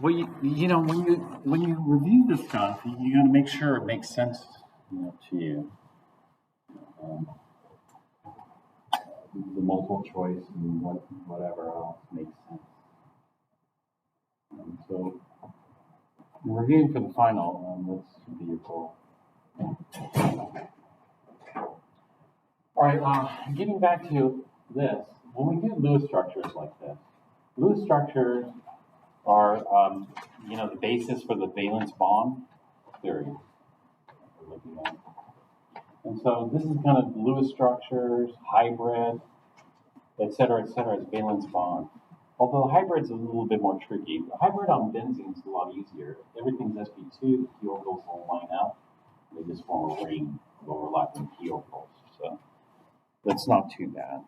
Well, you know when you review this stuff, you got to make sure it makes sense, to you. Um, the multiple choice and whatever else makes sense. So, reviewing for the final, this should be your goal. All right, getting back to this, when we do Lewis structures like this, Lewis structures are, the basis for the valence bond theory we're looking at. And so this is kind of Lewis structures, hybrid, et cetera, as valence bond. Although hybrid's a little bit more tricky. The hybrid on benzene is a lot easier. Everything's sp2, the p orbitals will line up. They just form a ring of overlapping p orbitals. So that's not too bad.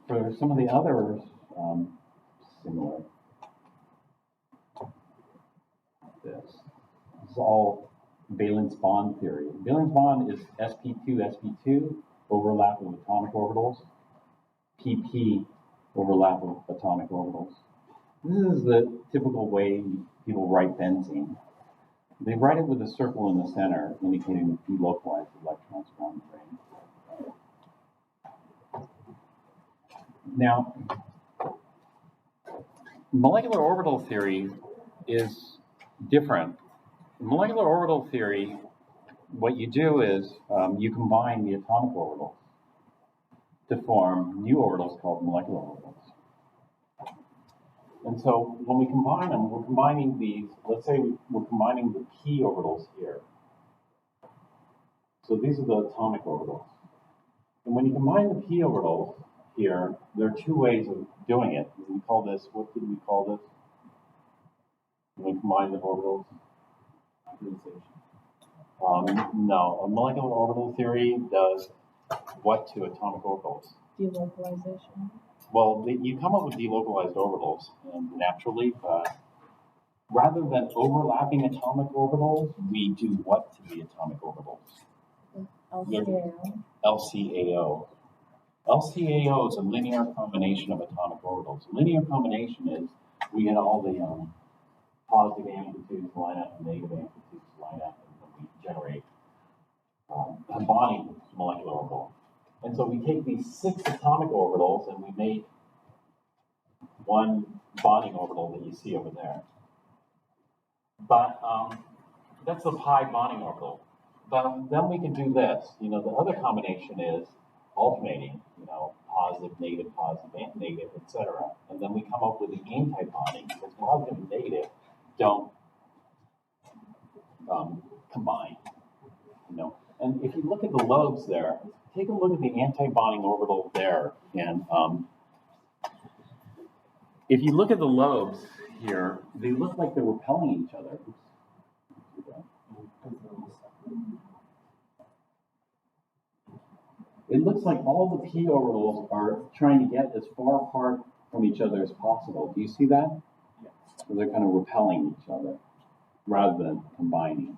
For some of the others, similar. This is all valence bond theory. Valence bond is sp2 overlap of atomic orbitals, pp overlap of atomic orbitals. This is the typical way people write benzene. They write it with a circle in the center indicating the delocalized electrons around the ring. Now, molecular orbital theory is different. In molecular orbital theory, what you do is you combine the atomic orbitals to form new orbitals called molecular orbitals. And so when we combine them, we're combining these, let's say we're combining the p orbitals here. So these are the atomic orbitals. And when you combine the p orbitals here, there are two ways of doing it. We call this, what did we call this? When we combine the orbitals? No, a molecular orbital theory does what to atomic orbitals? Delocalization. Well, you come up with delocalized orbitals naturally, but rather than overlapping atomic orbitals, we do what to the atomic orbitals? LCAO. LCAO. LCAO is a linear combination of atomic orbitals. Linear combination is we get all the positive amplitudes line up and negative amplitudes line up, and then we generate a bonding molecular orbital. And so we take these 6 atomic orbitals and we make one bonding orbital that you see over there. But that's the pi bonding orbital. But then we can do this. The other combination is alternating, positive, negative, etc. And then we come up with the anti-bonding because positive and negative don't combine. And if you look at the lobes there, take a look at the anti-bonding orbital there. And if you look at the lobes here, they look like they're repelling each other. It looks like all the p orbitals are trying to get as far apart from each other as possible. Do you see that? So they're kind of repelling each other rather than combining.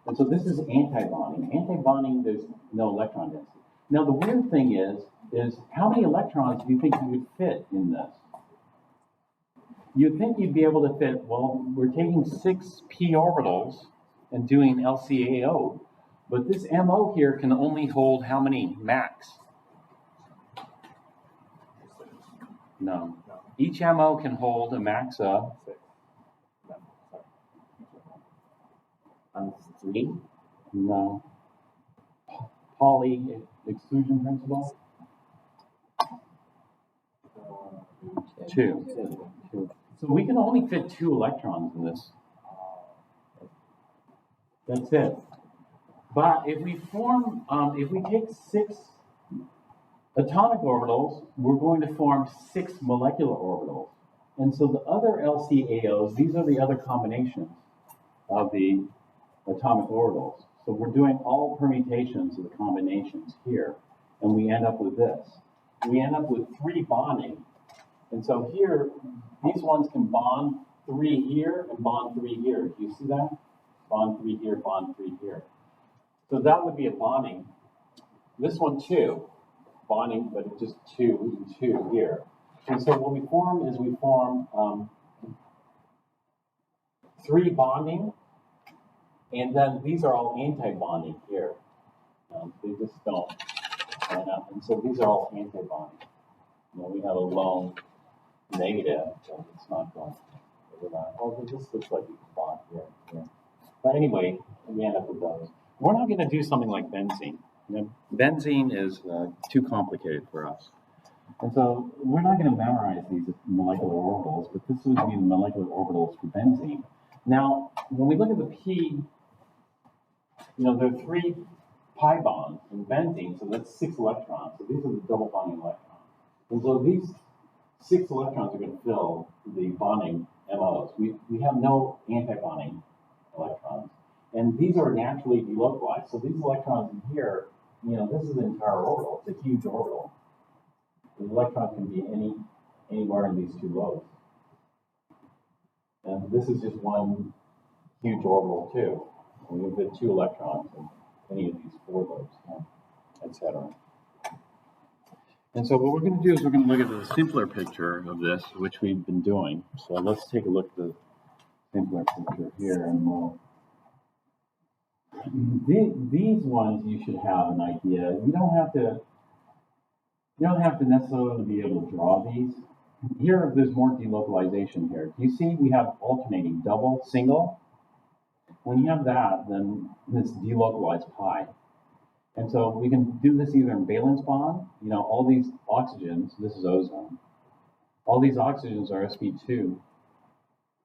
And so this is anti-bonding. Anti-bonding, there's no electron density. Now the weird thing is how many electrons do you think you would fit in this? You'd think you'd be able to fit, well, we're taking 6 p orbitals and doing LCAO, but this MO here can only hold how many max? No. Each MO can hold a max of 3? No. Pauli exclusion principle? 2. So we can only fit 2 electrons in this. That's it. But if we form, if we take 6 atomic orbitals, we're going to form 6 molecular orbitals. And so the other LCAOs, these are the other combinations of the atomic orbitals. So we're doing all permutations of the combinations here, and we end up with this. We end up with 3 bonding. And so here, these ones can bond 3 here and bond 3 here. Do you see that? Bond 3 here, bond 3 here. So that would be a bonding. This one too, bonding, but it's just 2 and 2 here. And so what we form is we form 3 bonding, and then these are all anti-bonding here. They just don't line up, and so these are all anti-bonding. We have a lone negative, so it's not going over that. Oh, this looks like you can bond here, here. But anyway, we end up with those. We're not going to do something like benzene. Benzene is too complicated for us. And so we're not going to memorize these molecular orbitals, but this would be the molecular orbitals for benzene. Now, when we look at the P, there are 3 pi bonds in benzene, so that's 6 electrons. So these are the double bonding electrons. And so these 6 electrons are going to fill the bonding MOs. We have no anti-bonding electrons. And these are naturally delocalized. So these electrons in here, this is the entire orbital. It's a huge orbital. The electron can be anywhere in these 2 lobes. And this is just one huge orbital too. We have the 2 electrons in any of these 4 lobes, etc. And so what we're going to do is we're going to look at the simpler picture of this, which we've been doing. So let's take a look at the simpler picture here, and these ones you should have an idea. You don't have to necessarily be able to draw these. Here, there's more delocalization here. You see we have alternating double, single. When you have that, then it's delocalized pi. And so we can do this either in valence bond. All these oxygens, this is ozone. All these oxygens are sp2.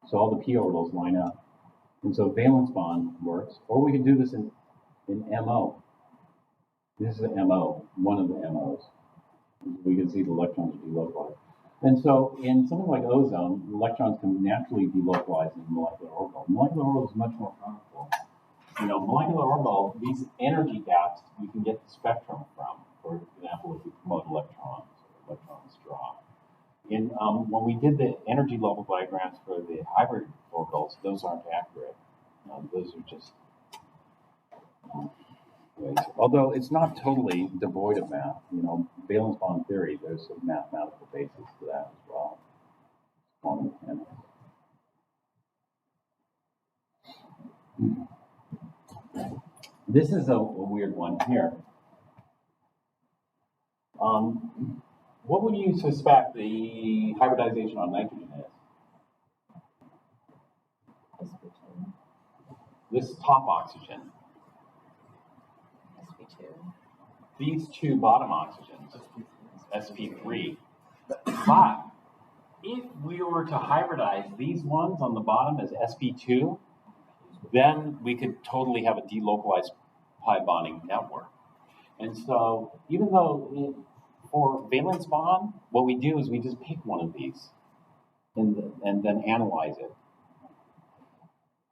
So all the p orbitals line up. And so valence bond works. Or we can do this in MO. This is the MO, one of the MOs. We can see the electrons are delocalized. And so in something like ozone, the electrons can naturally delocalize in the molecular orbital. Molecular orbital is much more powerful. Molecular orbital, these energy gaps we can get the spectrum from. For example, if we promote electrons or electrons drop. When we did the energy level diagrams for the hybrid orbitals, those aren't accurate. Those are just ways. Although it's not totally devoid of math. Valence bond theory, there's a mathematical basis to that as well. Quantum mechanics. This is a weird one here. What would you suspect the hybridization on nitrogen is? sp2. This top oxygen. sp2. These 2 bottom oxygens, sp3. But if we were to hybridize these ones on the bottom as sp2, then we could totally have a delocalized pi bonding network. And so even though for valence bond, what we do is we just pick one of these and then analyze it.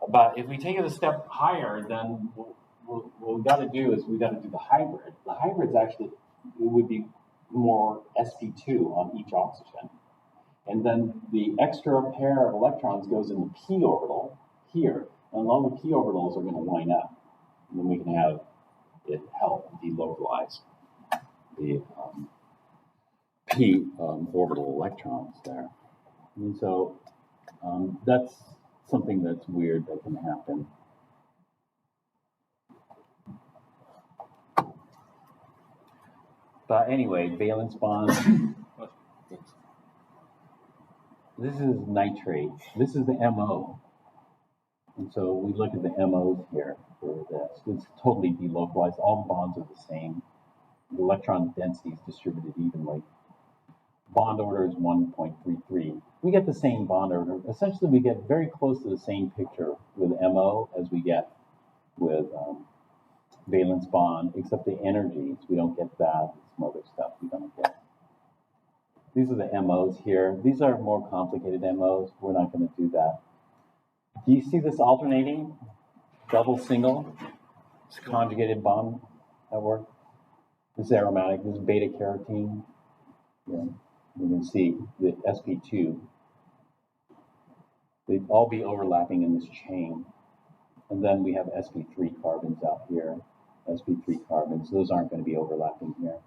But if we take it a step higher, then what we've got to do is we've got to do the hybrid. The hybrid's actually, it would be more sp2 on each oxygen. And then the extra pair of electrons goes in the p orbital here. And all the p orbitals are going to line up. And then we can have it help delocalize the p orbital electrons there. And so that's something that's weird that can happen. But anyway, valence bond. This is nitrate. This is the MO. And so we look at the MOs here for this. It's totally delocalized. All bonds are the same. The electron density is distributed evenly. Bond order is 1.33. We get the same bond order. Essentially, we get very close to the same picture with MO as we get with valence bond, except the energies, we don't get that. Some other stuff we don't get. These are the MOs here. These are more complicated MOs. We're not going to do that. Do you see this alternating? Double, single? It's conjugated bond network. This is aromatic. This is beta carotene. Yeah. You can see the sp2. They'd all be overlapping in this chain. And then we have sp3 carbons out here. sp3 carbons. Those aren't going to be overlapping here.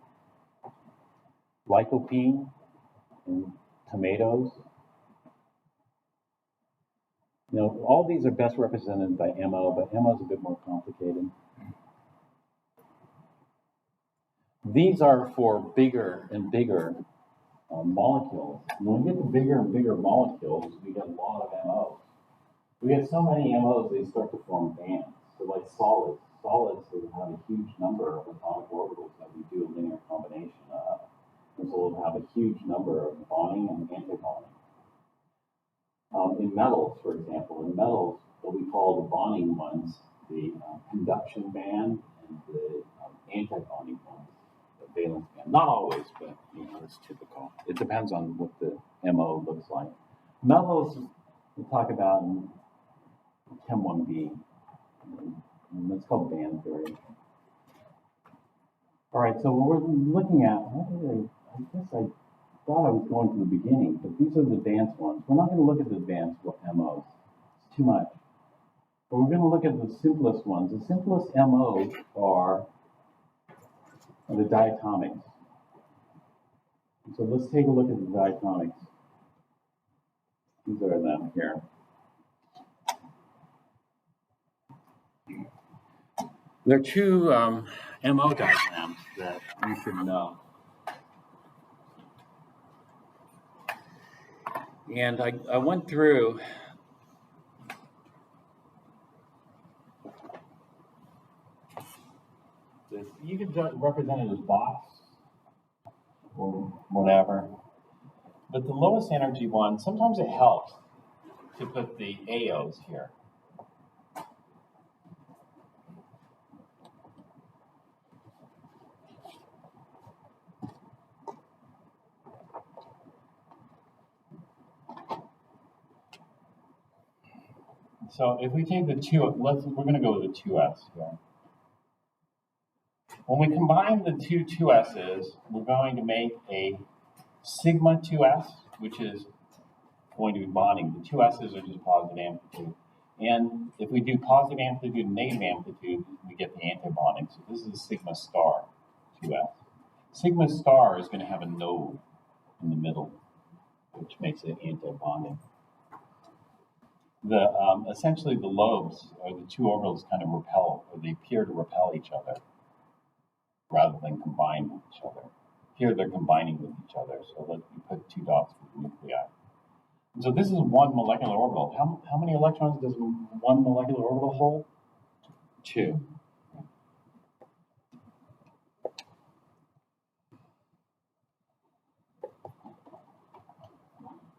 Lycopene in tomatoes. You know, all these are best represented by MO, but MO is a bit more complicated. These are for bigger and bigger molecules. When we get to bigger and bigger molecules, we get a lot of MOs. We get so many MOs, they start to form bands. So like solids. Solids have a huge number of atomic orbitals that we do a linear combination of. And so we'll have a huge number of bonding and anti-bonding. In metals, for example, in metals, what we call the bonding ones, the conduction band and the anti-bonding ones, the valence band. Not always, but you know, it's typical. It depends on what the MO looks like. Metals, we'll talk about in Chem 1B. And that's called band theory. All right, so what we're looking at, I guess I thought I was going to the beginning, but these are the advanced ones. We're not going to look at the advanced MOs. It's too much. But we're going to look at the simplest ones. The simplest MOs are the diatomics. So let's take a look at the diatomics. These are them here. There are two MO diagrams that you should know. And I went through this. You can represent it as box or whatever. But the lowest energy one, sometimes it helps to put the AOs here. So if we take the two, we're going to go with the 2s here. When we combine the two 2s's, we're going to make a sigma 2s, which is going to be bonding. The 2s's are just positive amplitude. And if we do positive amplitude and negative amplitude, we get the anti-bonding. So this is a sigma star 2s. Sigma star is going to have a node in the middle, which makes it anti-bonding. Essentially the lobes, or the two orbitals, kind of repel, or they appear to repel each other rather than combine with each other. Here they're combining with each other, so let me put 2 dots for the nuclei. And so this is one molecular orbital. How many electrons does one molecular orbital hold? 2.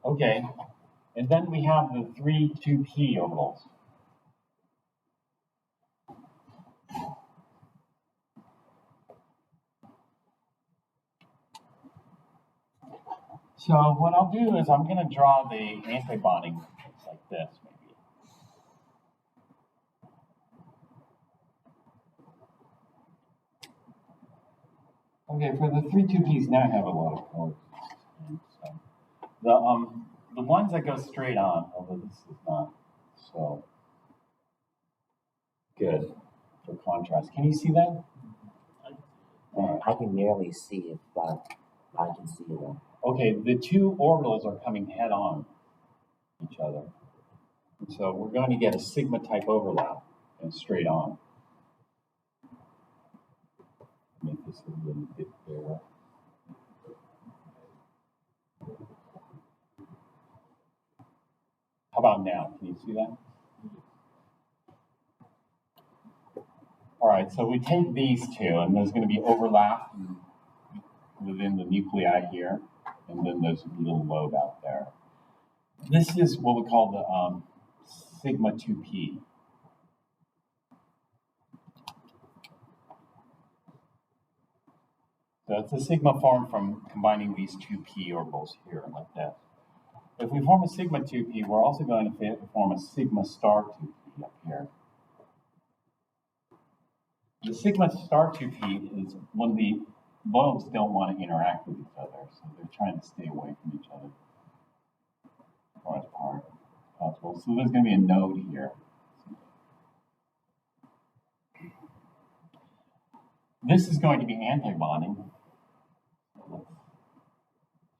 Okay, and then we have the 3 2p orbitals. So what I'll do is I'm going to draw the anti-bonding like this, maybe. Okay, for the 3 2p's, now I have a lot of colors. So the ones that go straight on, although this is not so good for contrast. Can you see that? I can barely see it, but I can see it. Okay, the 2 orbitals are coming head on each other. And so we're going to get a sigma type overlap and straight on. Make this a little bit clearer. How about now? Can you see that? All right, so we take these two, and there's going to be overlap within the nuclei here, and then there's a little lobe out there. This is what we call the sigma 2p. So it's a sigma formed from combining these 2p orbitals here, like that. If we form a sigma 2p, we're also going to form a sigma star 2p up here. The sigma star 2p is when the lobes don't want to interact with each other, so they're trying to stay away from each other as far as possible. So there's going to be a node here. This is going to be anti-bonding.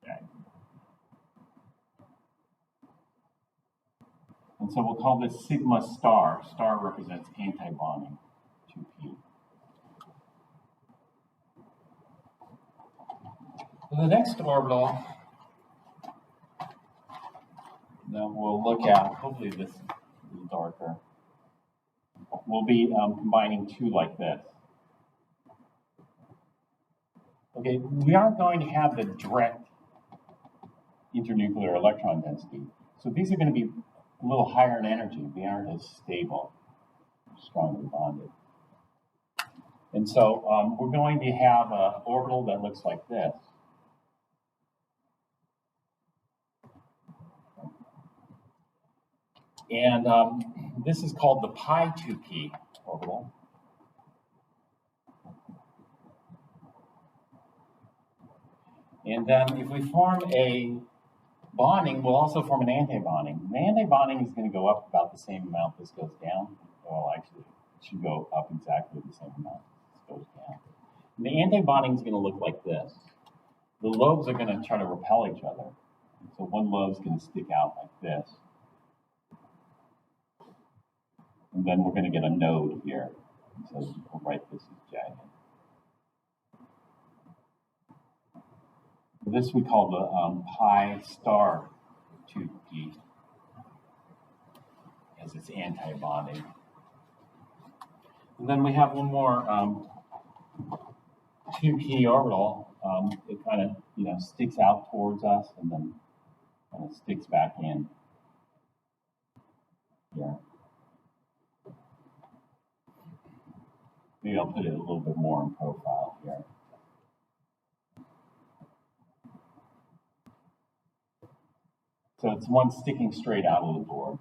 Okay. And so we'll call this sigma star. Star represents anti-bonding, 2p. So the next orbital that we'll look at, hopefully this is a little darker, we'll be combining two like this. Okay, we aren't going to have the direct internuclear electron density. So these are going to be a little higher in energy. They aren't as stable, strongly bonded. And so we're going to have an orbital that looks like this. And this is called the pi 2p orbital. And then if we form a bonding, we'll also form an anti-bonding. The anti-bonding is going to go up about the same amount this goes down. Well, actually, it should go up exactly the same amount this goes down. And the anti-bonding is going to look like this. The lobes are going to try to repel each other. So one lobe is going to stick out like this. And then we're going to get a node here. So we'll write this as jagged. This we call the pi star 2p as its anti-bonding. And then we have one more 2p orbital. It kind of sticks out towards us and then kind of sticks back in here. Maybe I'll put it a little bit more in profile here. So it's one sticking straight out of the board.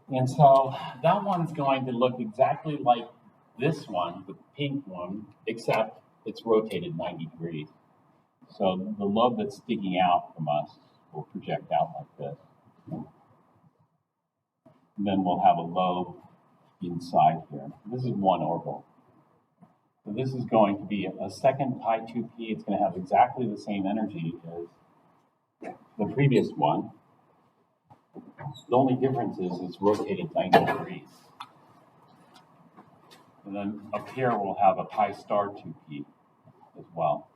And so that one's going to look exactly like this one, the pink one, except it's rotated 90 degrees. So the lobe that's sticking out from us will project out like this. And then we'll have a lobe inside here. This is one orbital. So this is going to be a second pi 2p. It's going to have exactly the same energy as the previous one. The only difference is it's rotated 90 degrees. And then up here we'll have a pi star 2p as well.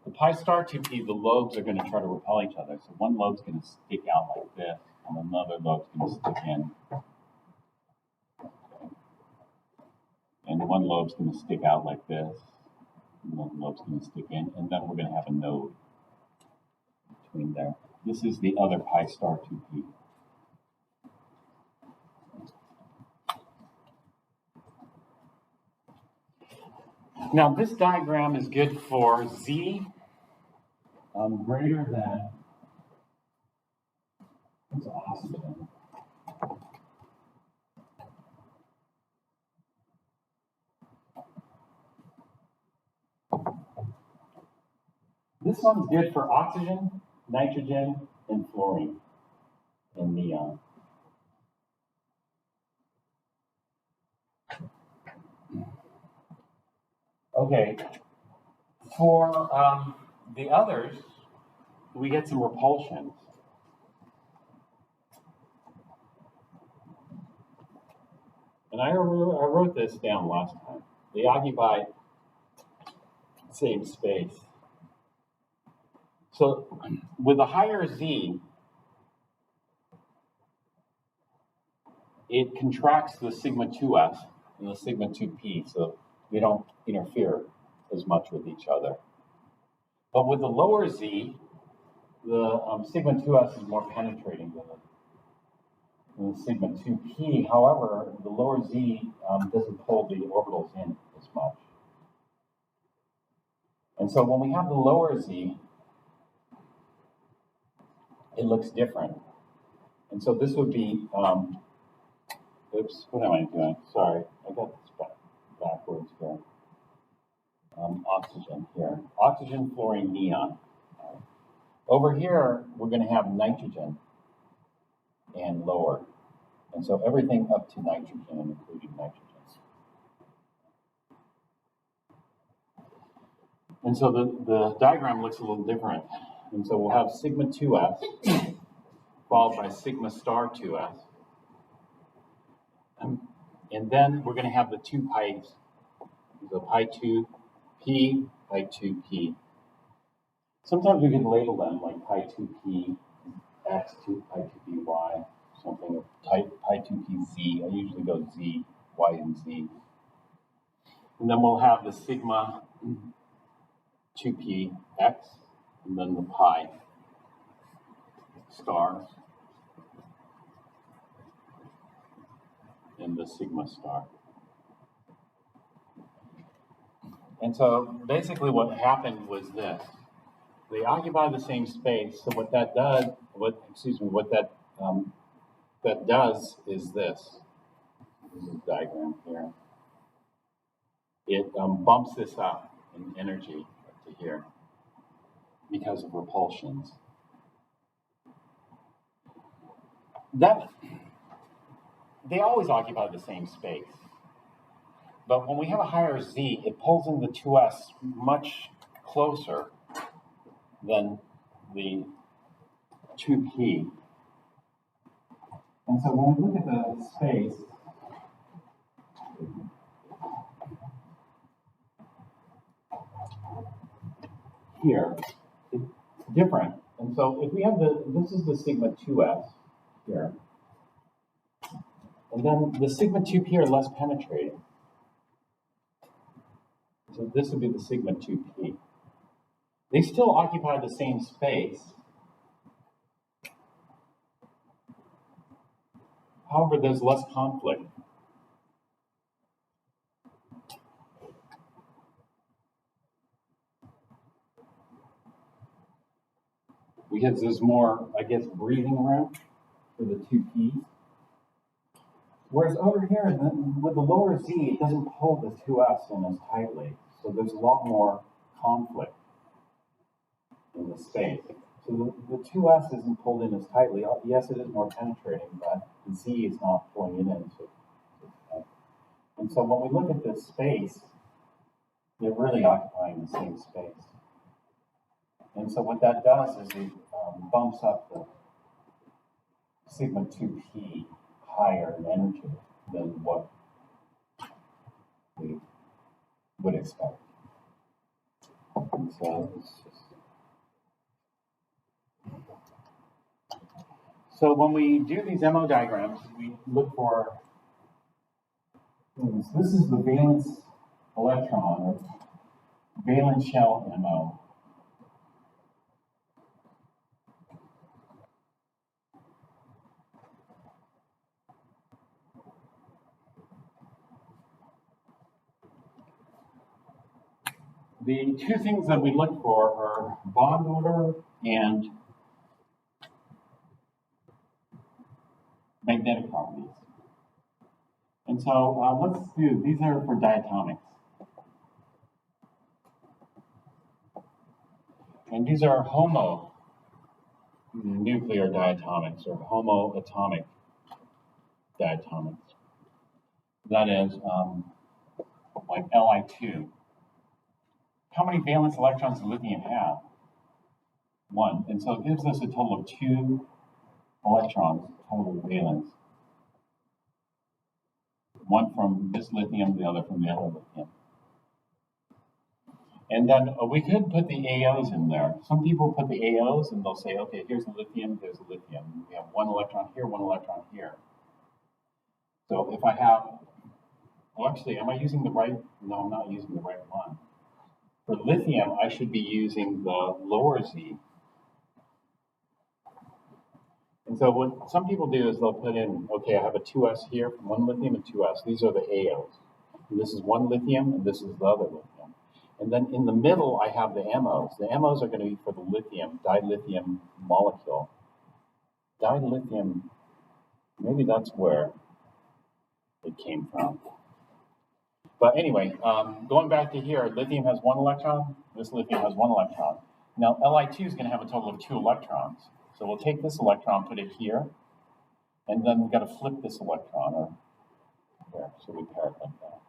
The pi star 2p, the lobes are going to try to repel each other. So one lobe's going to stick out like this, and another lobe's going to stick in. And one lobe's going to stick out like this, and one lobe's going to stick in, and then we're going to have a node between there. This is the other pi star 2p. Now this diagram is good for Z greater than what's oxygen. This one's good for oxygen, nitrogen, and fluorine, and neon. Okay, for the others, we get some repulsions. And I wrote this down last time. They occupy the same space. So with a higher Z, it contracts the sigma 2s and the sigma 2p, so they don't interfere as much with each other. But with the lower Z, the sigma 2s is more penetrating than the sigma 2p. However, the lower Z doesn't pull the orbitals in as much. And so when we have the lower Z, it looks different. And so this would be, oops, what am I doing? Sorry, I got this backwards here. Oxygen here. Oxygen, fluorine, neon. Over here, we're going to have nitrogen and lower. And so everything up to nitrogen, including nitrogen. And so the diagram looks a little different. And so we'll have sigma 2s followed by sigma star 2s. And then we're going to have the two pi's, the pi 2p, pi 2p. Sometimes we can label them like pi 2p x, pi 2p y, something, or pi 2p z. I usually go z, y, and z. And then we'll have the sigma 2p x, and then the pi star, and the sigma star. And so basically what happened was this. They occupy the same space, so what that does, that does is this. This is a diagram here. It bumps this up in energy to here because of repulsions. They always occupy the same space. But when we have a higher z, it pulls in the 2s much closer than the 2p. And so when we look at the space, here, it's different. And so if we have this is the sigma 2s here. And then the sigma 2p are less penetrating. So this would be the sigma 2p. They still occupy the same space. However, there's less conflict. Because there's more, I guess, breathing room for the 2p's. Whereas over here, with the lower z, it doesn't pull the 2s in as tightly. So there's a lot more conflict in the space. So the 2s isn't pulled in as tightly. Yes, it is more penetrating, but the z is not pulling it in. And so when we look at this space, they're really occupying the same space. And so what that does is it bumps up the sigma 2p higher in energy than what we would expect. And so it's just... So when we do these MO diagrams, we look for things. This is the valence electron, or valence shell MO. The two things that we look for are bond order and magnetic properties. And so let's do, these are for diatomics. And these are homonuclear diatomics, or homoatomic diatomics. That is like Li2. How many valence electrons does lithium have? 1. And so it gives us a total of 2 electrons, total valence. One from this lithium, the other from the other lithium. And then we could put the AOs in there. Some people put the AOs and they'll say, okay, here's a lithium, there's a lithium. We have 1 electron here, 1 electron here. So if I have, well, actually, am I using the right? No, I'm not using the right one. For lithium, I should be using the lower Z. And so what some people do is they'll put in, okay, I have a 2s here, 1 lithium and 2s. These are the AOs. And this is 1 lithium, and this is the other lithium. And then in the middle, I have the MOs. The MOs are going to be for the lithium, dilithium molecule. Dilithium, maybe that's where it came from. But anyway, going back to here, lithium has 1 electron. This lithium has 1 electron. Now, Li2 is going to have a total of 2 electrons. So we'll take this electron, put it here, and then we've got to flip this electron, or here, so we pair it like that.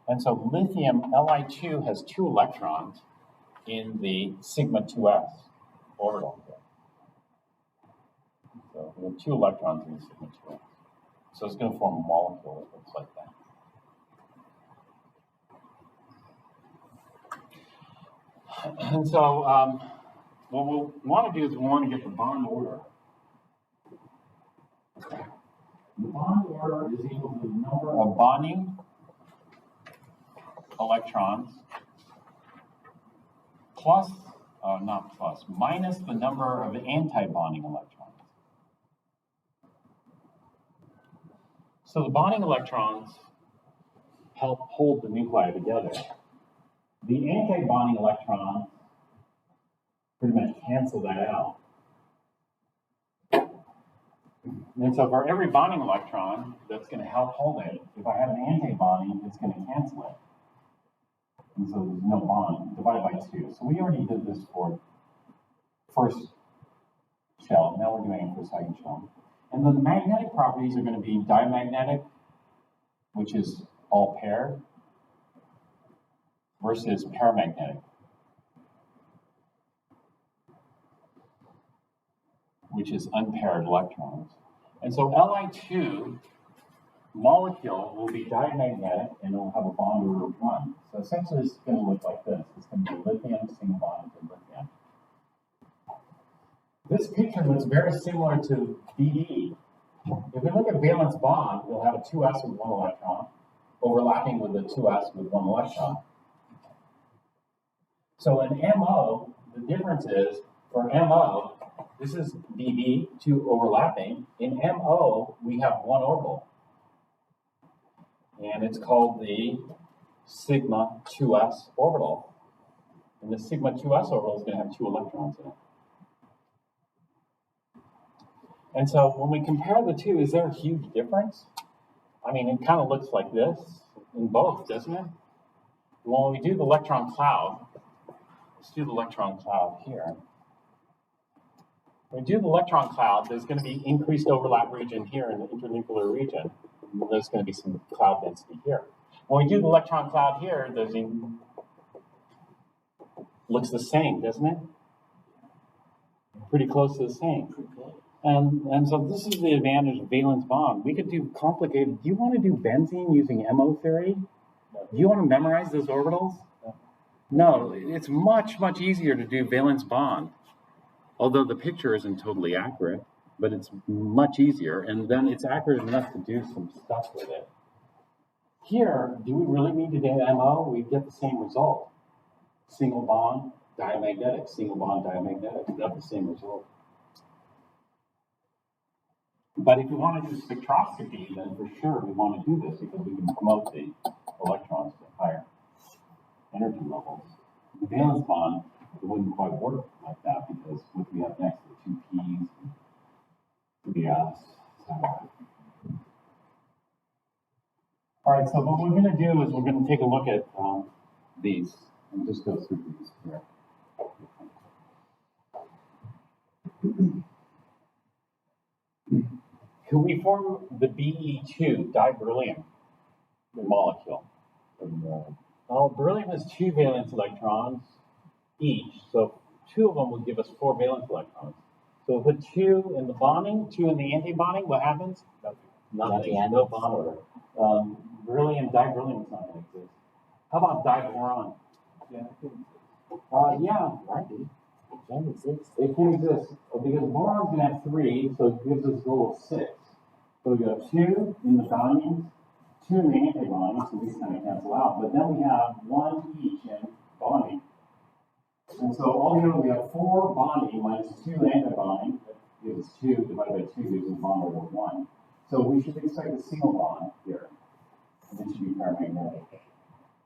And so lithium, Li2, has 2 electrons in the sigma 2s. orbital here. So we have 2 electrons in the sigma 2s. So it's going to form a molecule that looks like that. And so what we'll want to do is we want to get the bond order. The bond order is equal to the number of bonding electrons plus, not plus, minus the number of anti-bonding electrons. So the bonding electrons help hold the nuclei together. The anti-bonding electrons pretty much cancel that out. And so for every bonding electron that's going to help hold it, if I have an anti-bonding, it's going to cancel it. And so there's no bond, divided by 2. So we already did this for first shell, now we're doing it for second shell. And then the magnetic properties are going to be diamagnetic, which is all paired, versus paramagnetic, which is unpaired electrons. And so Li2 molecule will be diamagnetic and it will have a bond order of 1. So essentially it's going to look like this. It's going to be lithium, single bond to lithium. This picture looks very similar to BD. If we look at valence bond, we'll have a 2s with 1 electron overlapping with a 2s with 1 electron. So in MO, the difference is for MO, this is BB, 2 overlapping. In MO, we have 1 orbital. And it's called the sigma 2s orbital. And the sigma 2s orbital is going to have 2 electrons in it. And so when we compare the two, is there a huge difference? I mean, it kind of looks like this in both, doesn't it? Well, when we do the electron cloud, let's do the electron cloud here. When we do the electron cloud, there's going to be increased overlap region here in the internuclear region. And there's going to be some cloud density here. When we do the electron cloud here, looks the same, doesn't it? Pretty close to the same. And so this is the advantage of valence bond. We could do complicated. Do you want to do benzene using MO theory? Do you want to memorize those orbitals? No, it's much, much easier to do valence bond. Although the picture isn't totally accurate, but it's much easier. And then it's accurate enough to do some stuff with it. Here, do we really need to do MO? We get the same result. Single bond, diamagnetic. Single bond, diamagnetic. We got the same result. But if we want to do spectroscopy, then for sure we want to do this because we can promote the electrons to higher energy levels. The valence bond, it wouldn't quite work like that because what we have next, the 2 P's, and the S, etc. All right, so what we're going to do is we're going to take a look at these and just go through these here. Could we form the Be2 diberyllium molecule? Well, beryllium has 2 valence electrons each, so 2 of them will give us 4 valence electrons. So if we put 2 in the bonding, 2 in the anti-bonding, what happens? Nothing. No bond order. Beryllium, diberyllium is not going to exist. How about diboron? Yeah, might be. It can exist. It can exist because boron's going to have 3, so it gives us a total of 6. So we got 2 in the bonding, 2 in the anti-bonding, so these kind of cancel out. But then we have 1 each in bonding. And so altogether we have 4 bonding minus 2 anti-bonding. That gives us 2 divided by 2 gives us a bond order of 1. So we should expect a single bond here. And it should be paramagnetic.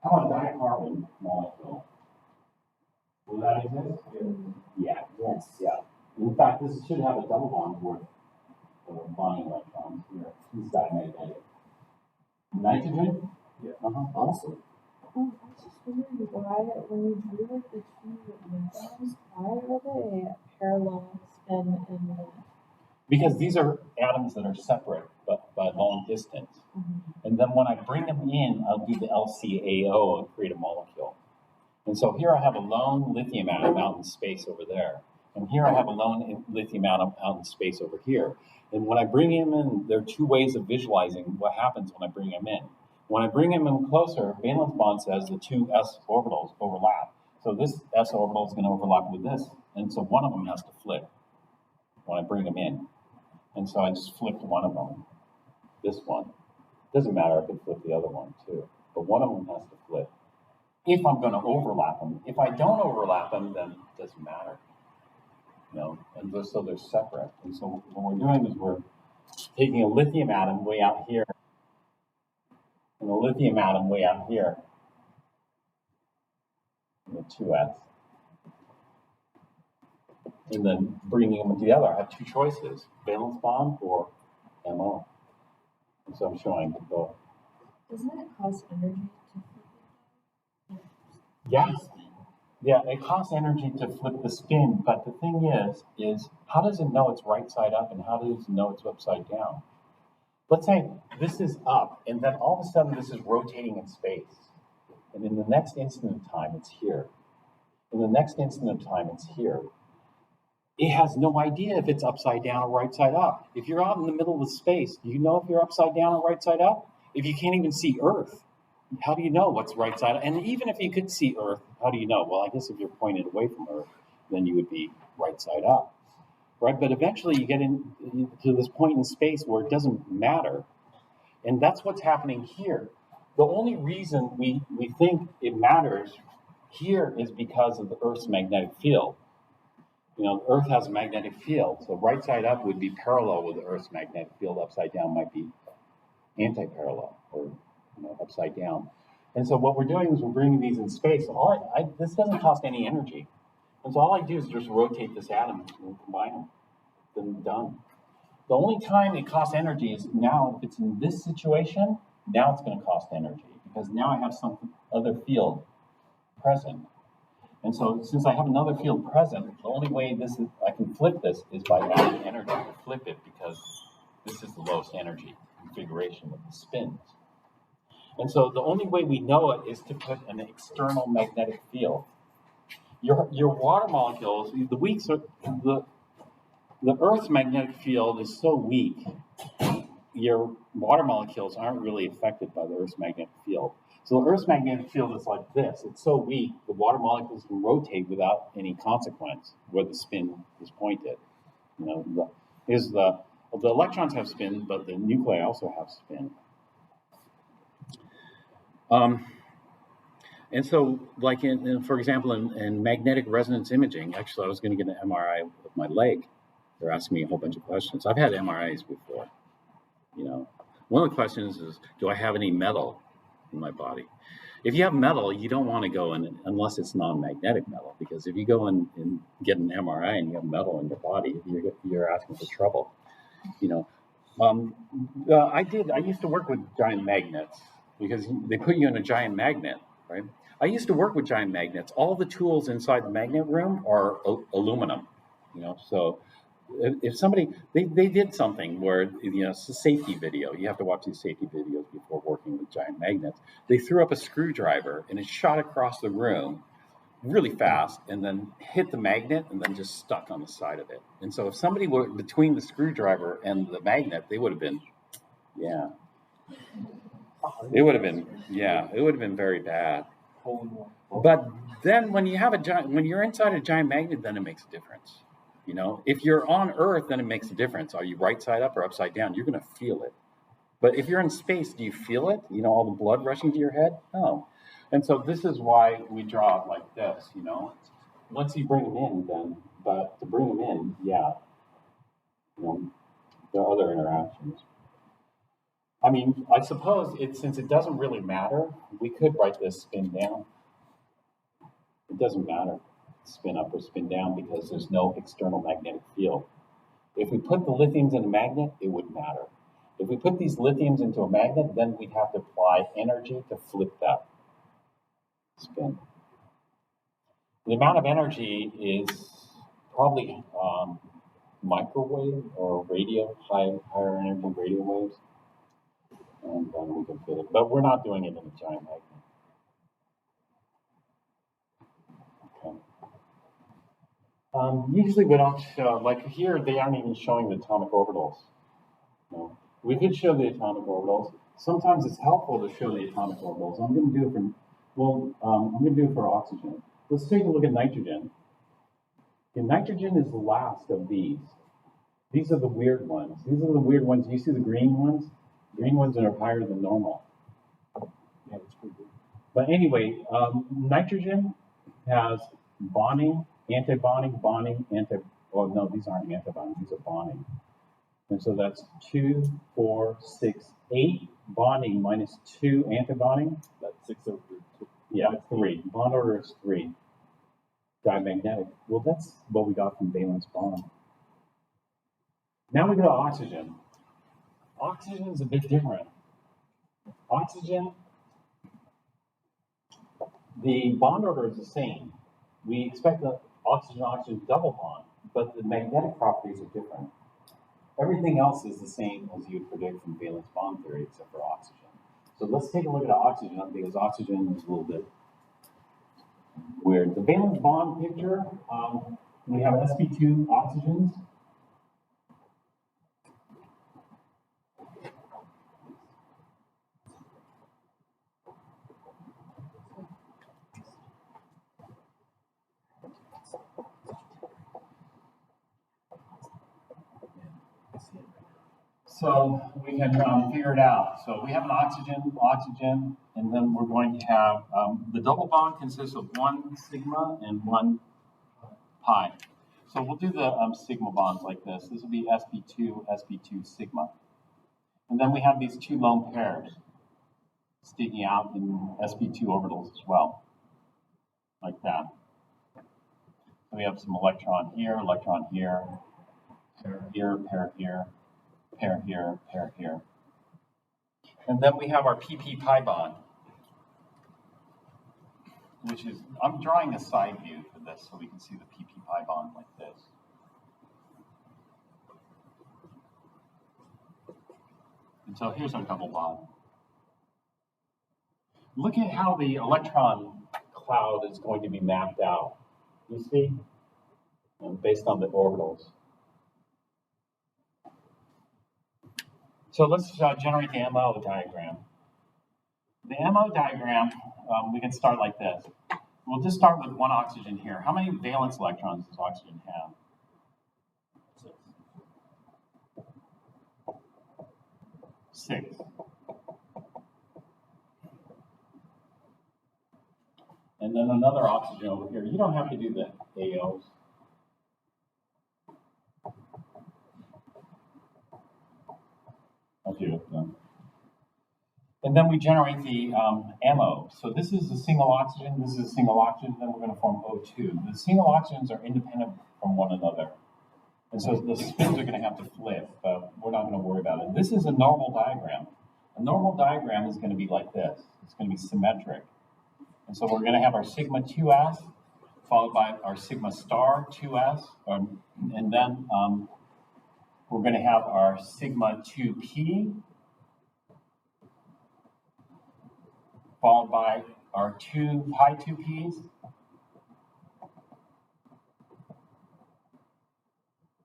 How about dicarbon molecule? Will that exist? Yeah. Yes. Yeah. In fact, this should have a double bond worth of bonding electrons here. This is diamagnetic. Nitrogen? Yeah. Awesome. I was just wondering why, when you do like the 2 atoms, why are they at parallel spin in the? Because these are atoms that are separate but by long distance. And then when I bring them in, I'll do the LCAO and create a molecule. And so here I have a lone lithium atom out in space over there. And And here I have a lone lithium atom out in space over here. And when I bring him in, there are two ways of visualizing what happens when I bring him in. When I bring him in closer, valence bond says the two s orbitals overlap. So this s orbital is going to overlap with this. And so one of them has to flip when I bring him in. And so I just flipped one of them, this one. Doesn't matter, I could flip the other one too. But one of them has to flip. If I'm going to overlap them. If I don't overlap them, then it doesn't matter. You know, and so they're separate. And so what we're doing is we're taking a lithium atom way out here and a lithium atom way out here, in the 2s, and then bringing them together. I have two choices, valence bond or MO. And so I'm showing both. Doesn't it cost energy to Yeah. Yeah, it costs energy to flip the spin, but the thing is how does it know it's right side up and how does it know it's upside down? Let's say this is up, and then all of a sudden this is rotating in space. And in the next instant of time, it's here. In the next instant of time, it's here. It has no idea if it's upside down or right side up. If you're out in the middle of space, do you know if you're upside down or right side up? If you can't even see Earth, how do you know what's right side up? And even if you could see Earth, how do you know? Well, I guess if you're pointed away from Earth, then you would be right side up, right? But eventually you get to this point in space where it doesn't matter. And that's what's happening here. The only reason we think it matters here is because of the Earth's magnetic field. You know, the Earth has a magnetic field, so right side up would be parallel with the Earth's magnetic field. Upside down might be anti-parallel or upside down. And so what we're doing is we're bringing these in space. This doesn't cost any energy. And so all I do is just rotate this atom and combine them. Then done. The only time it costs energy is now if it's in this situation, now it's going to cost energy because now I have some other field present. And so since I have another field present, the only way I can flip this is by adding energy to flip it because this is the lowest energy configuration with the spins. And so the only way we know it is to put an external magnetic field. Your water molecules, the Earth's magnetic field is so weak, your water molecules aren't really affected by the Earth's magnetic field. So the Earth's magnetic field is like this. It's so weak, the water molecules can rotate without any consequence where the spin is pointed. You know, the electrons have spin, but the nuclei also have spin. And so, like for example, in magnetic resonance imaging, actually, I was going to get an MRI of my leg. They're asking me a whole bunch of questions. I've had MRIs before. You know, one of the questions is, do I have any metal in my body? If you have metal, you don't want to go in unless it's non-magnetic metal, because if you go in and get an MRI and you have metal in your body, you're asking for trouble. You know, I used to work with giant magnets because they put you in a giant magnet, right? I used to work with giant magnets. All the tools inside the magnet room are aluminum, you know, so if somebody, they did something where, you know, it's a safety video. You have to watch these safety videos before working with giant magnets. They threw up a screwdriver and it shot across the room really fast and then hit the magnet and then just stuck on the side of it. And so if somebody were between the screwdriver and the magnet, they would have been, it would have been very bad. But then when you're inside a giant magnet, then it makes a difference. You know, if you're on Earth, then it makes a difference. Are you right side up or upside down? You're going to feel it. But if you're in space, do you feel it? You know, all the blood rushing to your head? No. And so this is why we draw it like this, you know. Once you bring them in, then, but to bring them in, you know, there are other interactions. I mean, I suppose since it doesn't really matter, we could write this spin down. It doesn't matter, spin up or spin down, because there's no external magnetic field. If we put the lithiums in a magnet, it would matter. If we put these lithiums into a magnet, then we'd have to apply energy to flip that spin. The amount of energy is probably microwave or higher energy radio waves, and then we can fit it. But we're not doing it in a giant magnet. Okay. Usually we don't show, like here, they aren't even showing the atomic orbitals. No. We could show the atomic orbitals. Sometimes it's helpful to show the atomic orbitals. I'm going to do it for, I'm going to do it for oxygen. Let's take a look at nitrogen. And nitrogen is the last of these. These are the weird ones. These are the weird ones. You see the green ones? Green ones that are higher than normal. Yeah, it's pretty good. But anyway, nitrogen has bonding, antibonding, bonding, oh no, these aren't antibonding, these are bonding. And so that's 2, 4, 6, 8 bonding minus 2 antibonding. That's 6 over 2. Yeah, 3. Bond order is 3. Dimagnetic. Well, that's what we got from valence bond. Now we go to oxygen. Oxygen is a bit different. Oxygen, the bond order is the same. We expect the oxygen-oxygen double bond, but the magnetic properties are different. Everything else is the same as you would predict from valence bond theory, except for oxygen. So let's take a look at oxygen, because oxygen is a little bit weird. The valence bond picture, we have sp2 oxygens. So we can figure it out. So we have an oxygen, and then we're going to have, the double bond consists of 1 sigma and 1 pi. So we'll do the sigma bonds like this. This will be sp2 sigma. And then we have these 2 lone pairs sticking out in sp2 orbitals as well, like that. So we have some electron here, pair here, pair here, pair here, pair here. And then we have our pp pi bond, which is, I'm drawing a side view for this so we can see the pp pi bond like this. And so here's our double bond. Look at how the electron cloud is going to be mapped out. You see? Based on the orbitals. So let's generate the MO diagram. The MO diagram, we can start like this. We'll just start with 1 oxygen here. How many valence electrons does oxygen have? 6. And then another oxygen over here. You don't have to do the AOs. I'll do it then. And then we generate the MO. So this is a single oxygen, this is a single oxygen, then we're going to form O2. The single oxygens are independent from one another. And so the spins are going to have to flip, but we're not going to worry about it. This is a normal diagram. A normal diagram is going to be like this. It's going to be symmetric. And so we're going to have our sigma 2s, followed by our sigma star 2s, and then we're going to have our sigma 2p, followed by our 2 pi 2p's,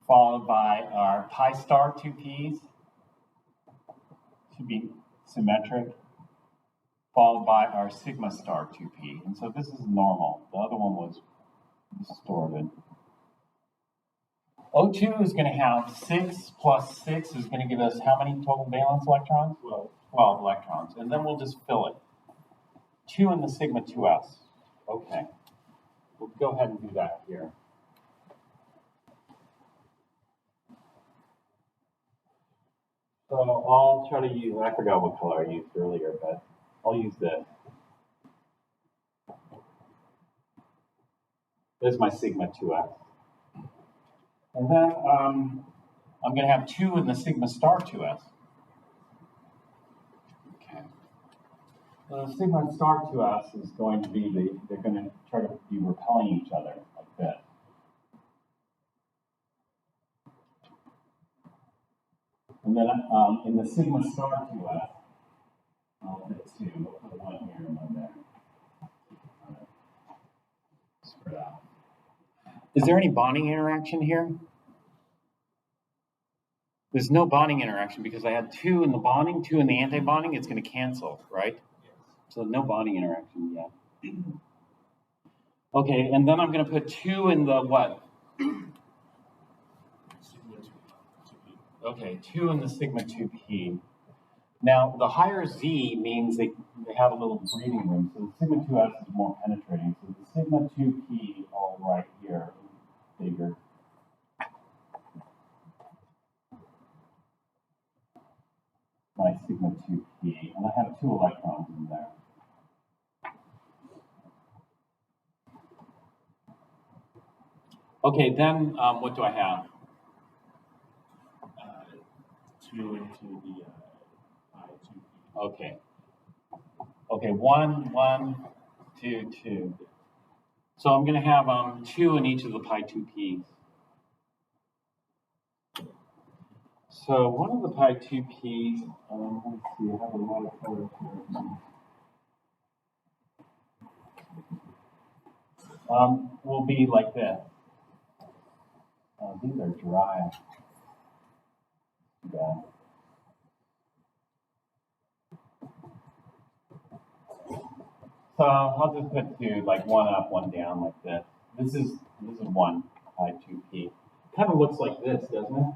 followed by our pi star 2p's, should be symmetric, followed by our sigma star 2p. And so this is normal. The other one was distorted. O2 is going to have 6 plus 6 is going to give us how many total valence electrons? 12 electrons. And then we'll just fill it. 2 in the sigma 2s. Okay. We'll go ahead and do that here. So I'll try to use, I forgot what color I used earlier, but I'll use this. This is my sigma 2s. And then I'm going to have 2 in the sigma star 2s. Okay. The sigma star 2s is going to be they're going to try to be repelling each other like this. And then in the sigma star 2s, I'll put 2. We'll put 1 here and 1 there. Spread out. Is there any bonding interaction here? There's no bonding interaction because I had 2 in the bonding, 2 in the anti-bonding. It's going to cancel, right? So no bonding interaction yet. Okay, and then I'm going to put 2 in the what? Okay, 2 in the sigma 2p. Now, the higher Z means they have a little breathing room. So the sigma 2s is more penetrating. So the sigma 2p, all right here, bigger. My sigma 2p, and I have 2 electrons in there. Okay, then what do I have? 2 into the I2P. Okay. Okay, 1, 1, 2, 2. So I'm going to have 2 in each of the pi 2p's. So one of the pi 2p's, let's see, I have a lot of colors here. Will be like this. These are dry. Yeah. So I'll just put 2, like 1 up, 1 down, like this. This is 1 pi 2p. Kind of looks like this, doesn't it?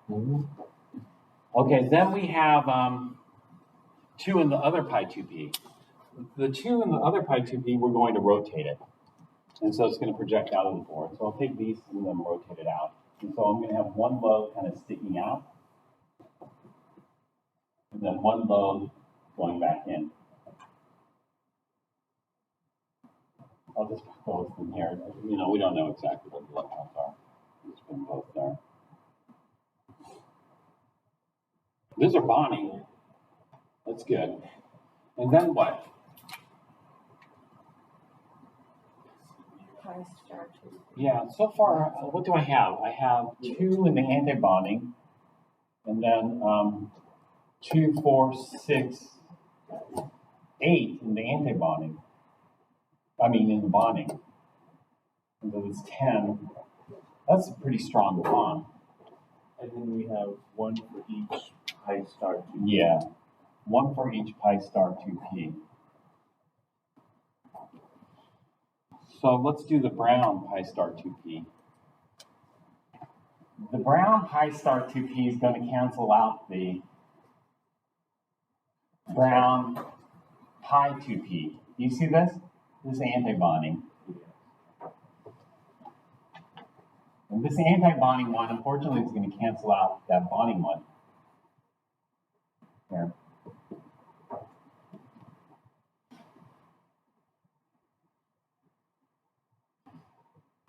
Mm-hmm. Okay, then we have 2 in the other pi 2p. The 2 in the other pi 2p, we're going to rotate it. And so it's going to project out of the board. So I'll take these and then rotate it out. And so I'm going to have 1 lobe kind of sticking out. And then 1 lobe going back in. I'll just put both in here. You know, we don't know exactly what the electrons are. Just put them both there. These are bonding. That's good. And then what? Pi star 2. Yeah, so far, what do I have? I have 2 in the anti-bonding, and then 2, 4, 6, 8 in the anti-bonding. I mean, in the bonding. And so it's 10. That's a pretty strong bond. And then we have 1 for each pi star 2. Yeah, 1 for each pi star 2p. So let's do the brown pi star 2p. The brown pi star 2p is going to cancel out the brown pi 2p. Do you see this? This is anti-bonding. And this anti-bonding one, unfortunately, is going to cancel out that bonding one. Here.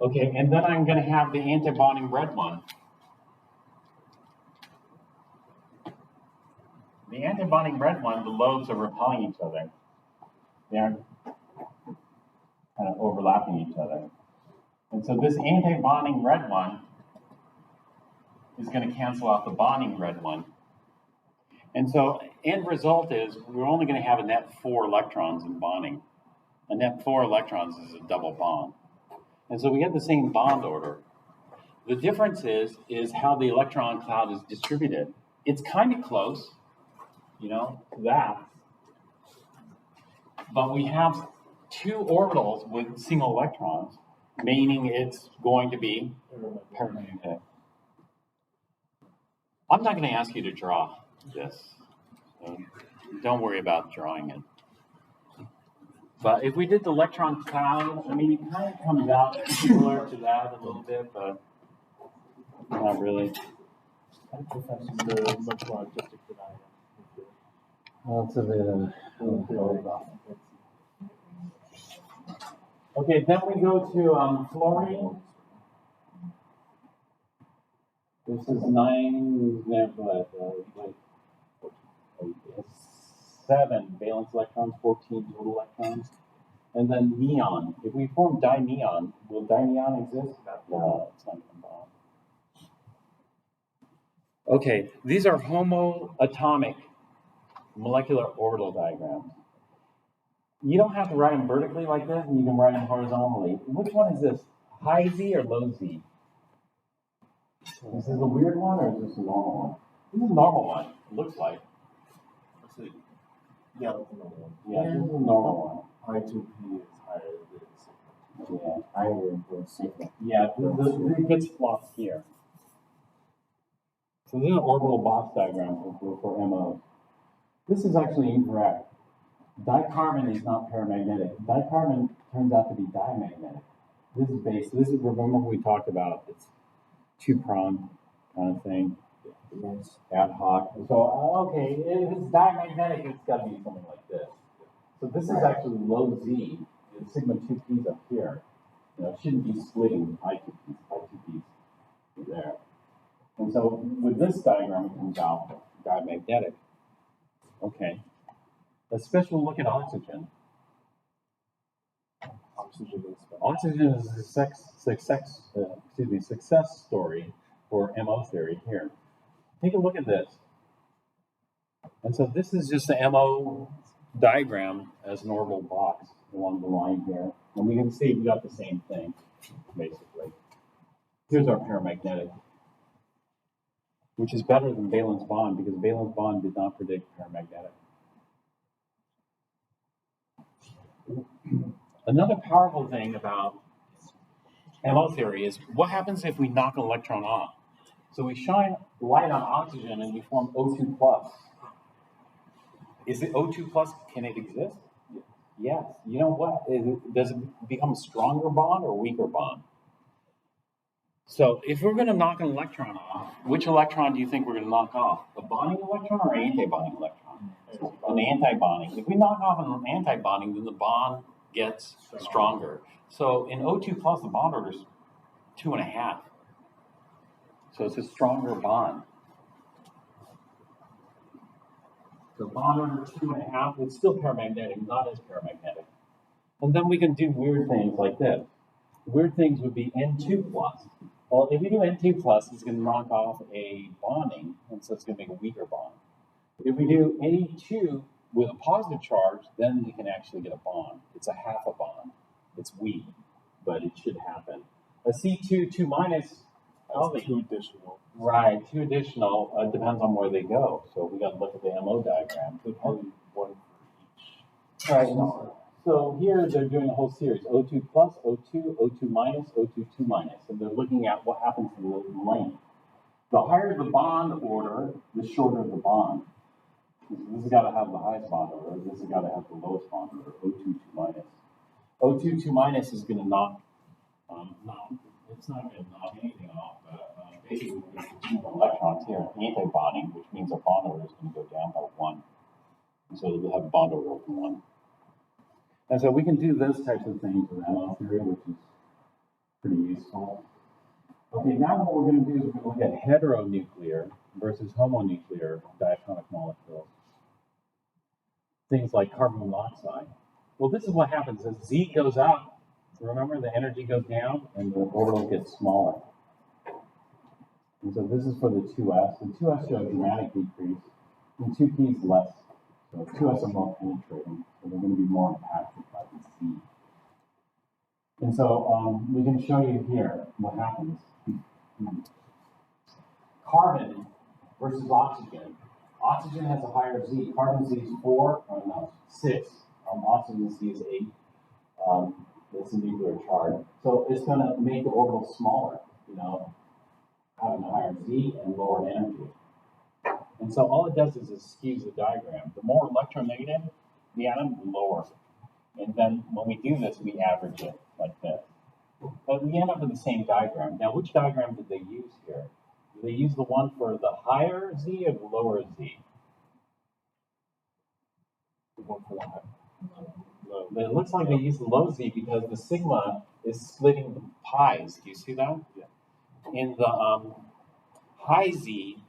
Okay, and then I'm going to have the anti-bonding red one. The anti-bonding red one, the lobes are repelling each other. They aren't kind of overlapping each other. And so this anti-bonding red one is going to cancel out the bonding red one. And so end result is we're only going to have a net 4 electrons in bonding. A net 4 electrons is a double bond. And so we get the same bond order. The difference is how the electron cloud is distributed. It's kind of close, you know, to that. But we have 2 orbitals with single electrons, meaning it's going to be paramagnetic. I'm not going to ask you to draw this. So don't worry about drawing it. But if we did the electron cloud, I mean, it kind of comes out similar to that a little bit, but not really. Professor, much more artistic than I am. Well, it's a bit Okay, then we go to fluorine. This is 9, like 7 valence electrons, 14 total electrons. And then neon. If we form dineon, will dineon exist? No, it's not going to bond. Okay, these are homoatomic molecular orbital diagrams. You don't have to write them vertically like this, and you can write them horizontally. Which one is this? High Z or low Z? Is this a weird one or is this a normal one? This is a normal one, it looks like. Let's see. Yeah, that's another one. Yeah, this is a normal I2P is higher than sigma. one. higher than sigma. Yeah, it gets flopped here. So this is an orbital box diagram for MO. This is actually incorrect. Dicarbon is not paramagnetic. Dicarbon turns out to be diamagnetic. This is, remember we talked about, it's two-pronged kind of thing, Yes. ad hoc. So, okay, if it's diamagnetic, it's gotta be something like this. So this is actually low Z, the sigma 2p's up here. You know, it shouldn't be splitting I2p's there. And so with this diagram, it comes out diamagnetic. Okay. A special look at oxygen. Oxygen is better. Oxygen is a success story for MO theory here. Take a look at this. And so this is just the MO diagram as an orbital box along the line here. And we can see we got the same thing, basically. Here's our paramagnetic, which is better than valence bond because valence bond did not predict paramagnetic. Another powerful thing about MO theory is what happens if we knock an electron off? So we shine light on oxygen and we form O2 plus. Is it O2 plus? Can it exist? Yes. You know what? Does it become a stronger bond or a weaker bond? So if we're going to knock an electron off, which electron do you think we're going to knock off? A bonding electron or an antibonding electron? An antibonding. If we knock off an antibonding, then the bond gets stronger. So in O2 plus, the bond order is 2.5. So it's a stronger bond. So bond order 2.5, it's still paramagnetic, not as paramagnetic. And then we can do weird things like this. Weird things would be N2 plus. Well, if we do N2 plus, it's going to knock off a bonding, and so it's going to make a weaker bond. If we do Ne2 with a positive charge, then we can actually get a bond. It's a half a bond. It's weak, but it should happen. A C2, 2 minus, That's 2 additional. right, 2 additional, depends on where they go. So we got to look at the MO diagram. So probably one for each. Right. So here they're doing a whole series, O2 plus, O2, O2 minus, O2, 2 minus. And they're looking at what happens to the length. The higher the bond order, the shorter the bond. This has got to have the highest bond order. This has got to have the lowest bond order, O2, 2 minus. O2, 2 minus is going to knock, it's not going to knock anything off, but basically we're going to get 2 more electrons here, anti-bonding, which means our bond order is going to go down by 1. And so we'll have a bond order of 1. And so we can do those types of things with MO theory, which is pretty useful. Okay, now what we're going to do is we're going to look at heteronuclear versus homonuclear diatomic molecules. Things like carbon monoxide. Well, this is what happens as Z goes out. Remember, the energy goes down and the orbital gets smaller. And so this is for the 2s. The 2s show a dramatic decrease, and 2p is less. So 2s are more penetrating, so they're going to be more impacted by the Z. And so we can show you here what happens. Carbon versus oxygen. Oxygen has a higher Z. Carbon Z is 6. Oxygen Z is 8. It's a nuclear charge. So it's going to make the orbital smaller, having a higher Z and lower energy. And so all it does is it skews the diagram. The more electronegative the atom, the lower. And then when we do this, we average it like this. But we end up with the same diagram. Now, which diagram did they use here? Did they use the one for the higher Z or the lower Z? The one for the high. Low. But it looks like they used the low Z because the sigma is splitting the pi's. Do you see that? Yeah. In the high Z,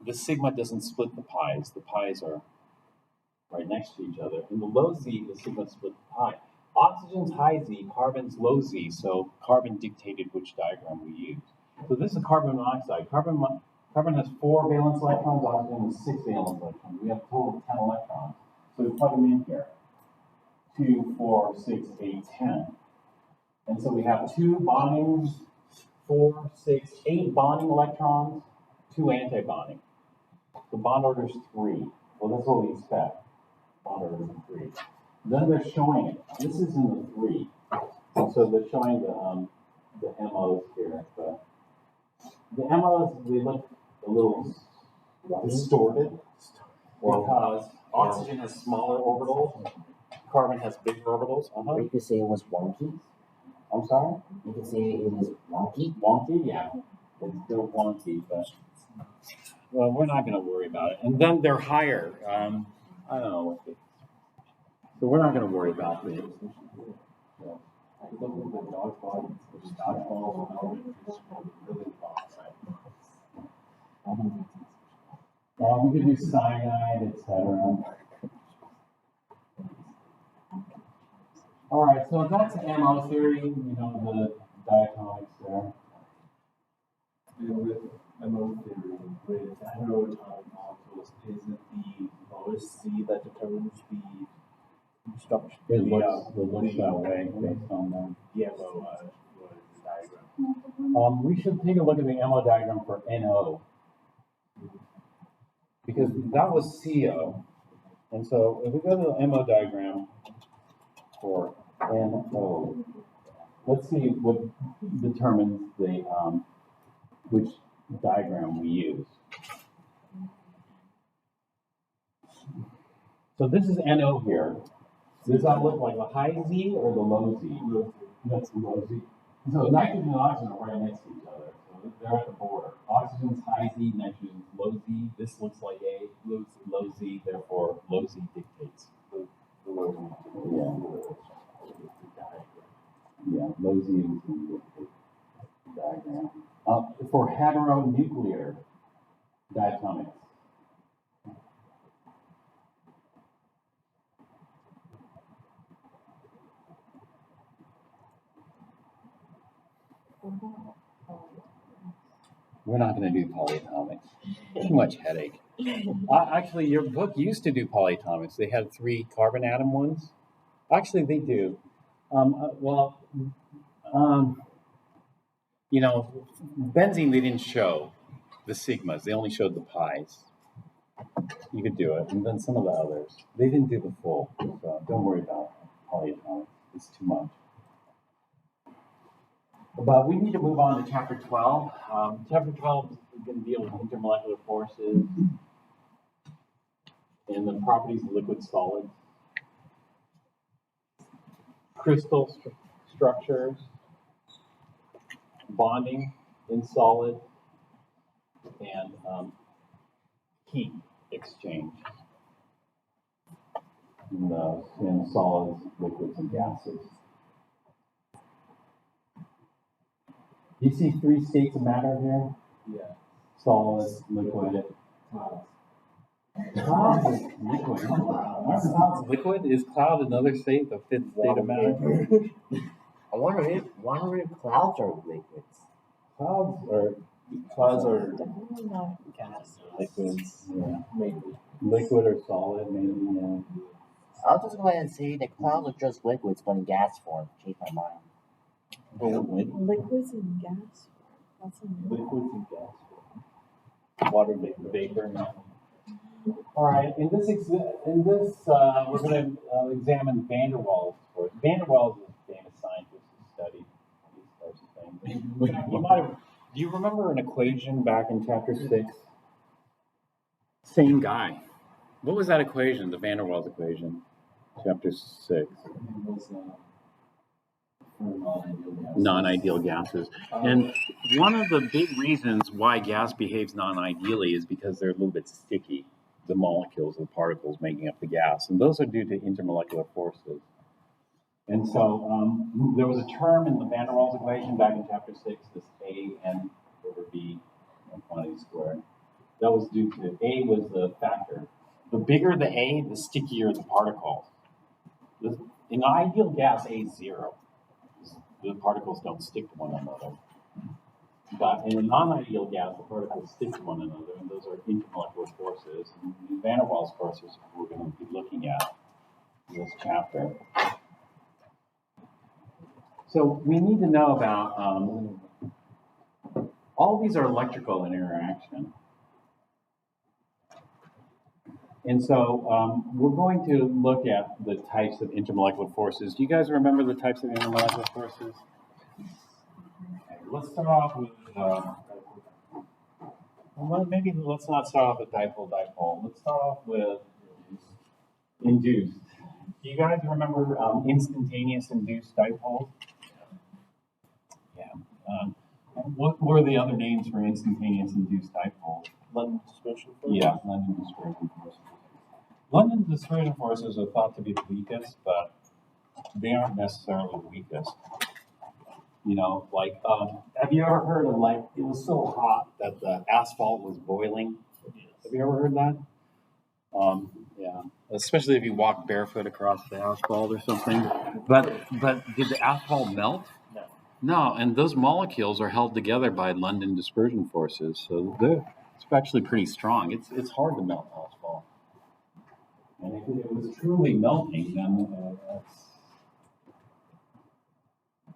the sigma doesn't split the pi's. The pi's are right next to each other. In the low Z, the sigma split the pi. Oxygen's high Z, carbon's low Z, so carbon dictated which diagram we use. So this is carbon monoxide. Carbon has 4 valence electrons, oxygen has 6 valence electrons. We have a total of 10 electrons. So we plug them in here. 2, 4, 6, 8, 10. And so we have 2 bonding, 4, 6, 8 bonding electrons, 2 antibonding. The bond order is 3. Well, that's what we expect. Bond order is 3. Then they're showing it. This is in the 3. And so they're showing the MOs here. But the MOs, they look a little distorted because oxygen has smaller orbitals, carbon has bigger orbitals. Or you could say it was wonky. I'm sorry? You could say it was wonky. Wonky, yeah. It's still wonky, but well, we're not going to worry about it. And then they're higher. I don't know what the, so we're not going to worry about it. We could do cyanide, etc. All right, so that's MO theory, you know, the diatomics there. And with MO theory, with heteroatomic molecules, is it the lowest C that determines the structure? It looks that way based on the MO diagram. that. We should take a look at the MO diagram for NO. Because that was CO. And so if we go to the MO diagram for NO, let's see what determines the which diagram we use. So this is NO here. Does that look like the high Z or the low Z? That's the low Z. So nitrogen and oxygen are right next to each other. So they're at the border. Oxygen's high Z, nitrogen's low Z. This looks like A, low Z, therefore low Z dictates. Yeah, low Z is the diagram. For heteronuclear diatomics. We're not going to do polyatomics. Too much headache. Actually, your book used to do polyatomics. They had 3 carbon atom ones. Actually, they do. You know, benzene, they didn't show the sigmas. They only showed the pi's. You could do it. And then some of the others. They didn't do the full. So don't worry about polyatomics. It's too much. But we need to move on to chapter 12. Chapter 12 is going to deal with intermolecular forces and the properties of liquid solids, crystal structures, bonding in solid, and heat exchange in solids, liquids, and gases. Do you see 3 states of matter here? Yeah. Solid, liquid. Cloud is liquid. Cloud's liquid? Is cloud another state, the 5th state of matter? I wonder if clouds are liquids. Clouds are Definitely not gas. liquids. Yeah. Maybe. Liquid or solid, maybe. Yeah. I'll just go ahead and say that clouds are just liquids, but in gas form. Change my mind. Liquids and gas. That's a new Liquids and gas. Water vapor. All right. In this, we're going to examine van der Waals force. Van der Waals is a famous scientist who studied these types of things. Do you remember an equation back in chapter 6? Same guy. What was that equation? The van der Waals equation, chapter 6. Non-ideal gases. And one of the big reasons why gas behaves non-ideally is because they're a little bit sticky, the molecules, the particles making up the gas. And those are due to intermolecular forces. And so there was a term in the van der Waals equation back in chapter 6, this A/N over B, quantity squared. That was due to, A was the factor. The bigger the A, the stickier the particle. In an ideal gas, A is 0. The particles don't stick to one another. But in a non-ideal gas, the particles stick to one another, and those are intermolecular forces. And the van der Waals forces we're going to be looking at. this chapter. So we need to know about, all these are electrical in interaction. And so we're going to look at the types of intermolecular forces. Do you guys remember the types of intermolecular forces? Okay, let's start off with, well, maybe let's not start off with dipole. Let's start off with induced. Do you guys remember instantaneous induced dipoles? Yeah. What were the other names for instantaneous induced dipoles? London dispersion force? Yeah, London dispersion forces. London dispersion forces are thought to be the weakest, but they aren't necessarily the weakest. You know, like, have you ever heard of, like, it was so hot that the asphalt was boiling? Yes. Have you ever heard that? Yeah, especially if you walk barefoot across the asphalt or something. But did the asphalt melt? No. No, and those molecules are held together by London dispersion forces, so it's actually pretty strong. It's hard to melt asphalt. And if it was truly melting, then that's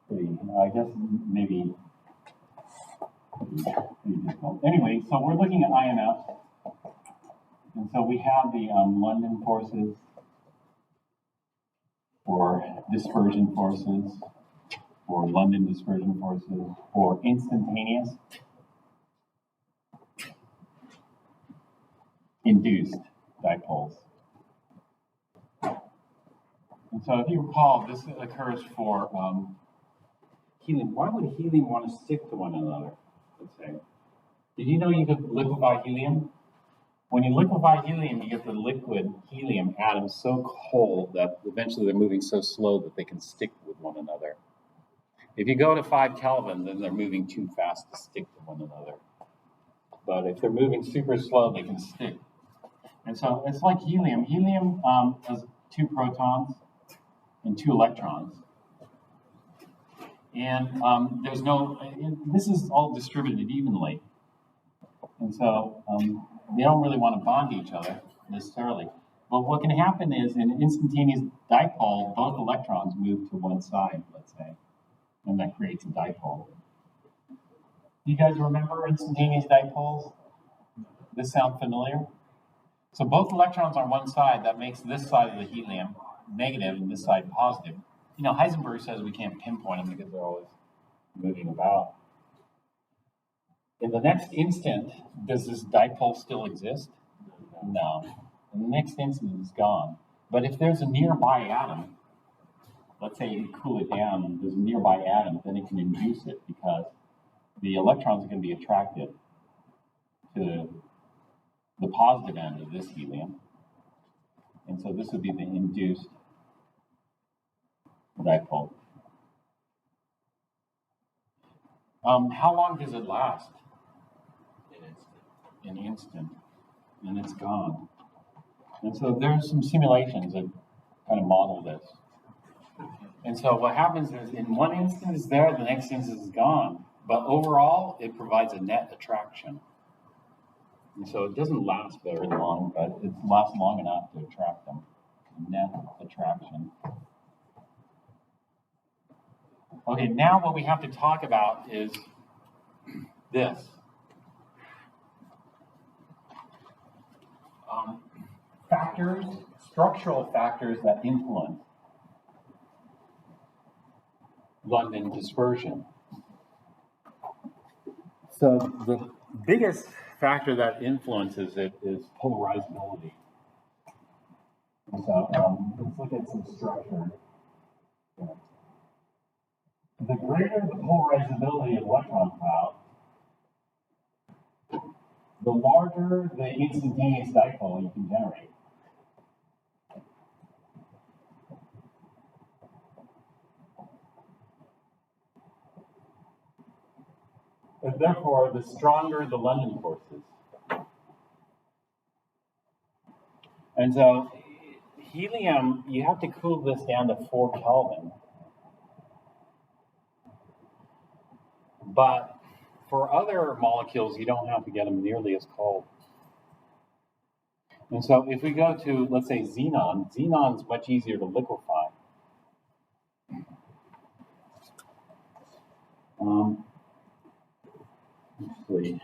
pretty, I guess, maybe pretty difficult. Anyway, so we're looking at IMF. And so we have the London forces, or dispersion forces, or London dispersion forces, or instantaneous induced dipoles. And so if you recall, this occurs for helium. Why would helium want to stick to one another, let's say? Did you know you could liquefy helium? When you liquefy helium, you get the liquid helium atoms so cold that eventually they're moving so slow that they can stick with one another. If you go to 5 Kelvin, then they're moving too fast to stick to one another. But if they're moving super slow, they can stick. And so it's like helium. Helium has 2 protons and 2 electrons. And there's no, this is all distributed evenly. And so they don't really want to bond to each other necessarily. But what can happen is in an instantaneous dipole, both electrons move to one side, let's say, and that creates a dipole. You guys remember instantaneous dipoles? This sound familiar? So both electrons on one side, that makes this side of the helium negative and this side positive. You know, Heisenberg says we can't pinpoint them because they're always moving about. In the next instant, does this dipole still exist? No. In the next instant, it's gone. But if there's a nearby atom, let's say you cool it down and there's a nearby atom, then it can induce it because the electrons are going to be attracted to the positive end of this helium. And so this would be the induced dipole. How long does it last? An instant. And it's gone. And so there's some simulations that kind of model this. And so what happens is in one instance it's there, the next instance is gone. But overall, it provides a net attraction. And so it doesn't last very long, but it lasts long enough to attract them. Net attraction. Okay, now what we have to talk about is this. Factors, structural factors that influence London dispersion. So the biggest factor that influences it is polarizability. So let's look at some structure. The greater the polarizability of electron cloud, the larger the instantaneous dipole you can generate. And therefore, the stronger the London forces. And so, helium, you have to cool this down to 4 Kelvin. But for other molecules, you don't have to get them nearly as cold. And so if we go to, let's say, xenon, xenon's much easier to liquefy. Actually,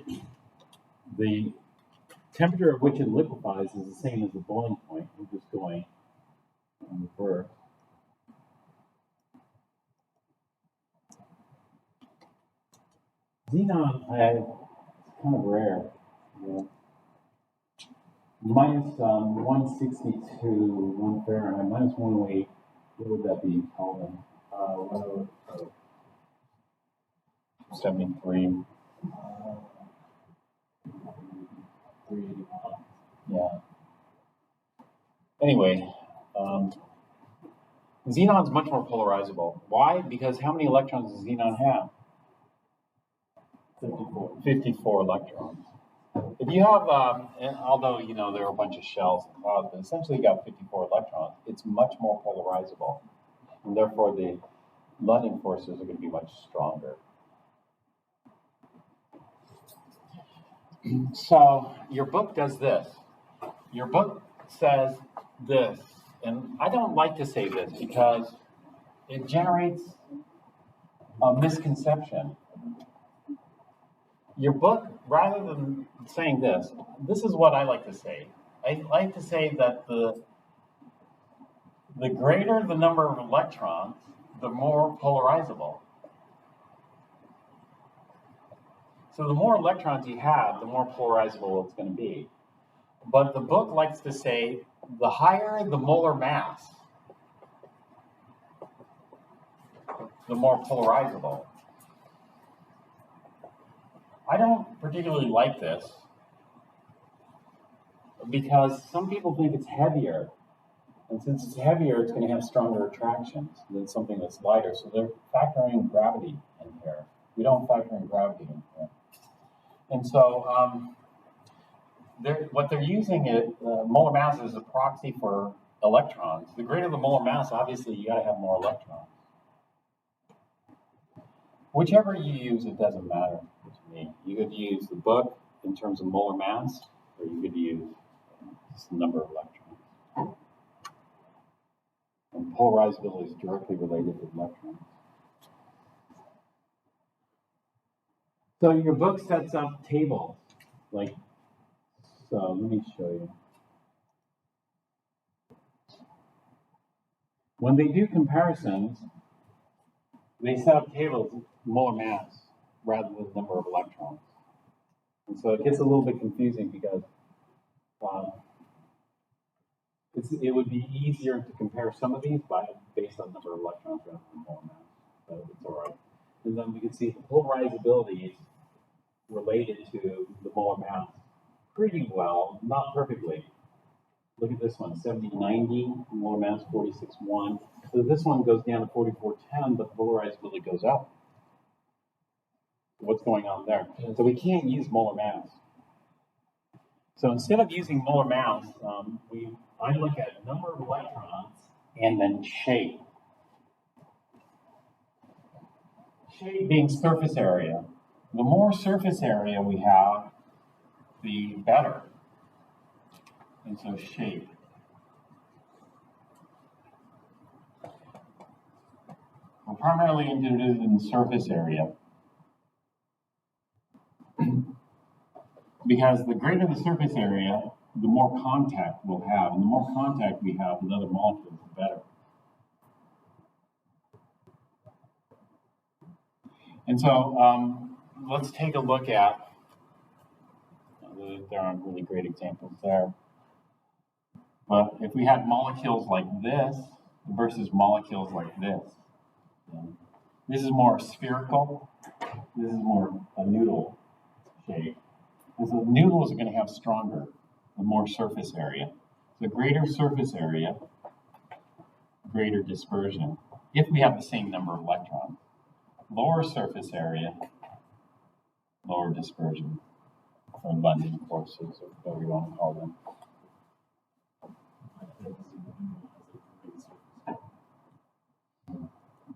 the temperature at which it liquefies is the same as the boiling point. We're just going on reverse. Xenon, it's kind of rare. Yeah. Minus 162, 1 Fahrenheit, minus 108. What would that be, Kelvin? 73. 381. Yeah. Anyway, xenon's much more polarizable. Why? Because how many electrons does xenon have? 54. 54 electrons. If you have, and although you know there are a bunch of shells and clouds, but essentially you got 54 electrons, it's much more polarizable, and therefore the London forces are going to be much stronger. So your book does this. Your book says this, and I don't like to say this because it generates a misconception. Your book, rather than saying this, this is what I like to say. I like to say that the greater the number of electrons, the more polarizable. So the more electrons you have, the more polarizable it's going to be. But the book likes to say the higher the molar mass, the more polarizable. I don't particularly like this because some people think it's heavier. And since it's heavier, it's going to have stronger attractions than something that's lighter. So they're factoring gravity in here. We don't factor in gravity in here. And so what they're using it, molar mass as a proxy for electrons. The greater the molar mass, obviously, you got to have more electrons. Whichever you use, it doesn't matter to me. You could use the book in terms of molar mass, or you could use just the number of electrons. And polarizability is directly related to electrons. So your book sets up tables, like, so let me show you. When they do comparisons, they set up tables of molar mass rather than the number of electrons. And so it gets a little bit confusing because it would be easier to compare some of these based on number of electrons rather than molar mass. So it's all right. And then we can see the polarizability is related to the molar mass pretty well, not perfectly. Look at this one, 7090, molar mass 46.1. So this one goes down to 4410, but the polarizability goes up. What's going on there? So we can't use molar mass. So instead of using molar mass, I look at number of electrons and then shape. Shape being surface area. The more surface area we have, the better. And so shape. We're primarily interested in surface area. Because the greater the surface area, the more contact we'll have. And the more contact we have with other molecules, the better. And so let's take a look at, there aren't really great examples there. But if we had molecules like this versus molecules like this, this is more spherical, this is more a noodle shape. And so noodles are going to have stronger, the more surface area. So greater surface area, greater dispersion, if we have the same number of electrons. Lower surface area, lower dispersion, or London forces, or whatever you want to call them.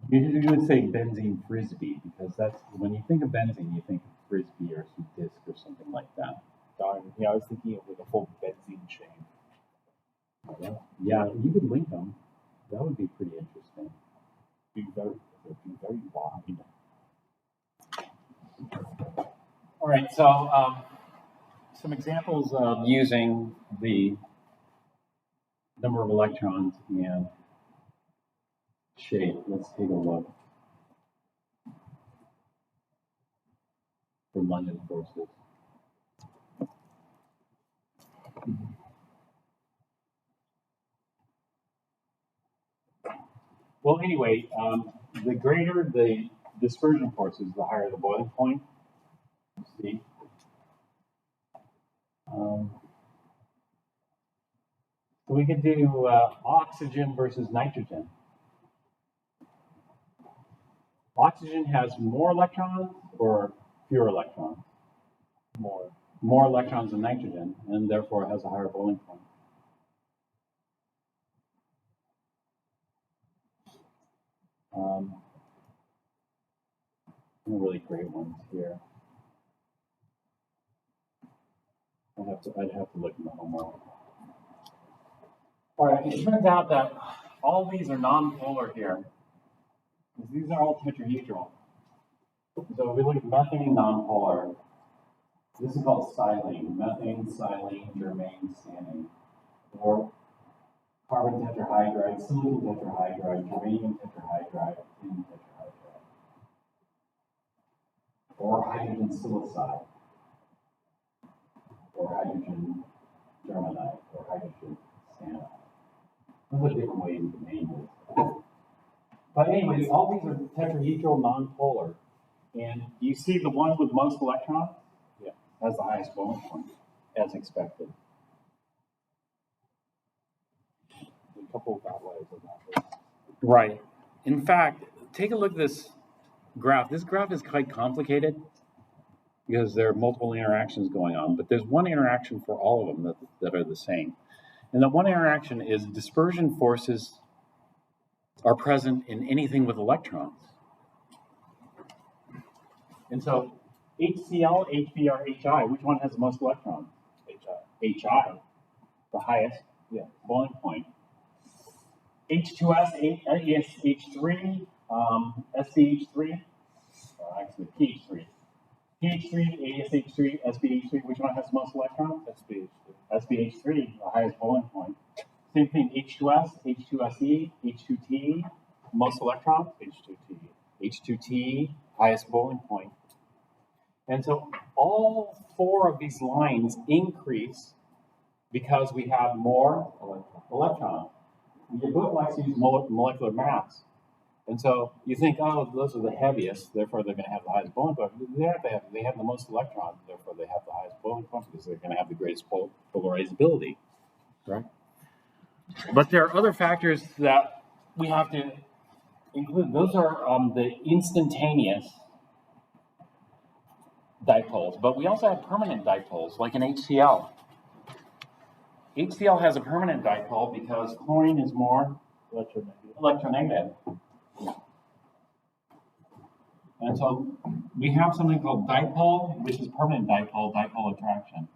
You would say benzene frisbee, because that's, when you think of benzene, you think of frisbee or some disc or something like that. Yeah, I was thinking of like a full benzene chain. Yeah, you could link them. That would be pretty interesting. It'd be very wide. All right, so some examples of using the number of electrons and shape. Let's take a look for London forces. Well, anyway, the greater the dispersion forces, the higher the boiling point. See? So we could do oxygen versus nitrogen. Oxygen has more electrons or fewer electrons? More. More electrons than nitrogen, and therefore has a higher boiling point. Really great ones here. I'd have to look in the homework. All right, it turns out that all these are non-polar here. These are all tetrahedral. So if we look at methane non-polar, this is called silane. Methane, silane, germane, stannate. Or carbon tetrahydride, silicon tetrahydride, germanium tetrahydride, tin tetrahydride. Or hydrogen silicide. Or hydrogen germanide, or hydrogen stannite. Those are different ways to name this. But anyways, all these are tetrahedral non-polar. And you see the one with most electrons? Yeah. Has the highest boiling point, as expected. A couple of outliers of that. Right. In fact, take a look at this graph. This graph is quite complicated because there are multiple interactions going on, but there's one interaction for all of them that are the same. And the one interaction is dispersion forces are present in anything with electrons. And so HCl, HBr, HI, which one has the most electrons? HI, the highest boiling point. H2S, H3, SBH3, actually PH3. PH3, ASH3, SBH3, which one has the most electrons? SBH. SBH3, the highest boiling point. Same thing, H2S, H2SE, H2T, most electrons? H2T. H2T, highest boiling point. And so all four of these lines increase because we have more electrons. Your book likes to use molecular mass. And so you think, oh, those are the heaviest, therefore they're going to have the highest boiling point. They have the most electrons, therefore they have the highest boiling point because they're going to have the greatest polarizability. Right? But there are other factors that we have to include. Those are the instantaneous dipoles, but we also have permanent dipoles, like in HCl. HCl has a permanent dipole because chlorine is more electronegative. And so we have something called dipole, which is permanent dipole attraction.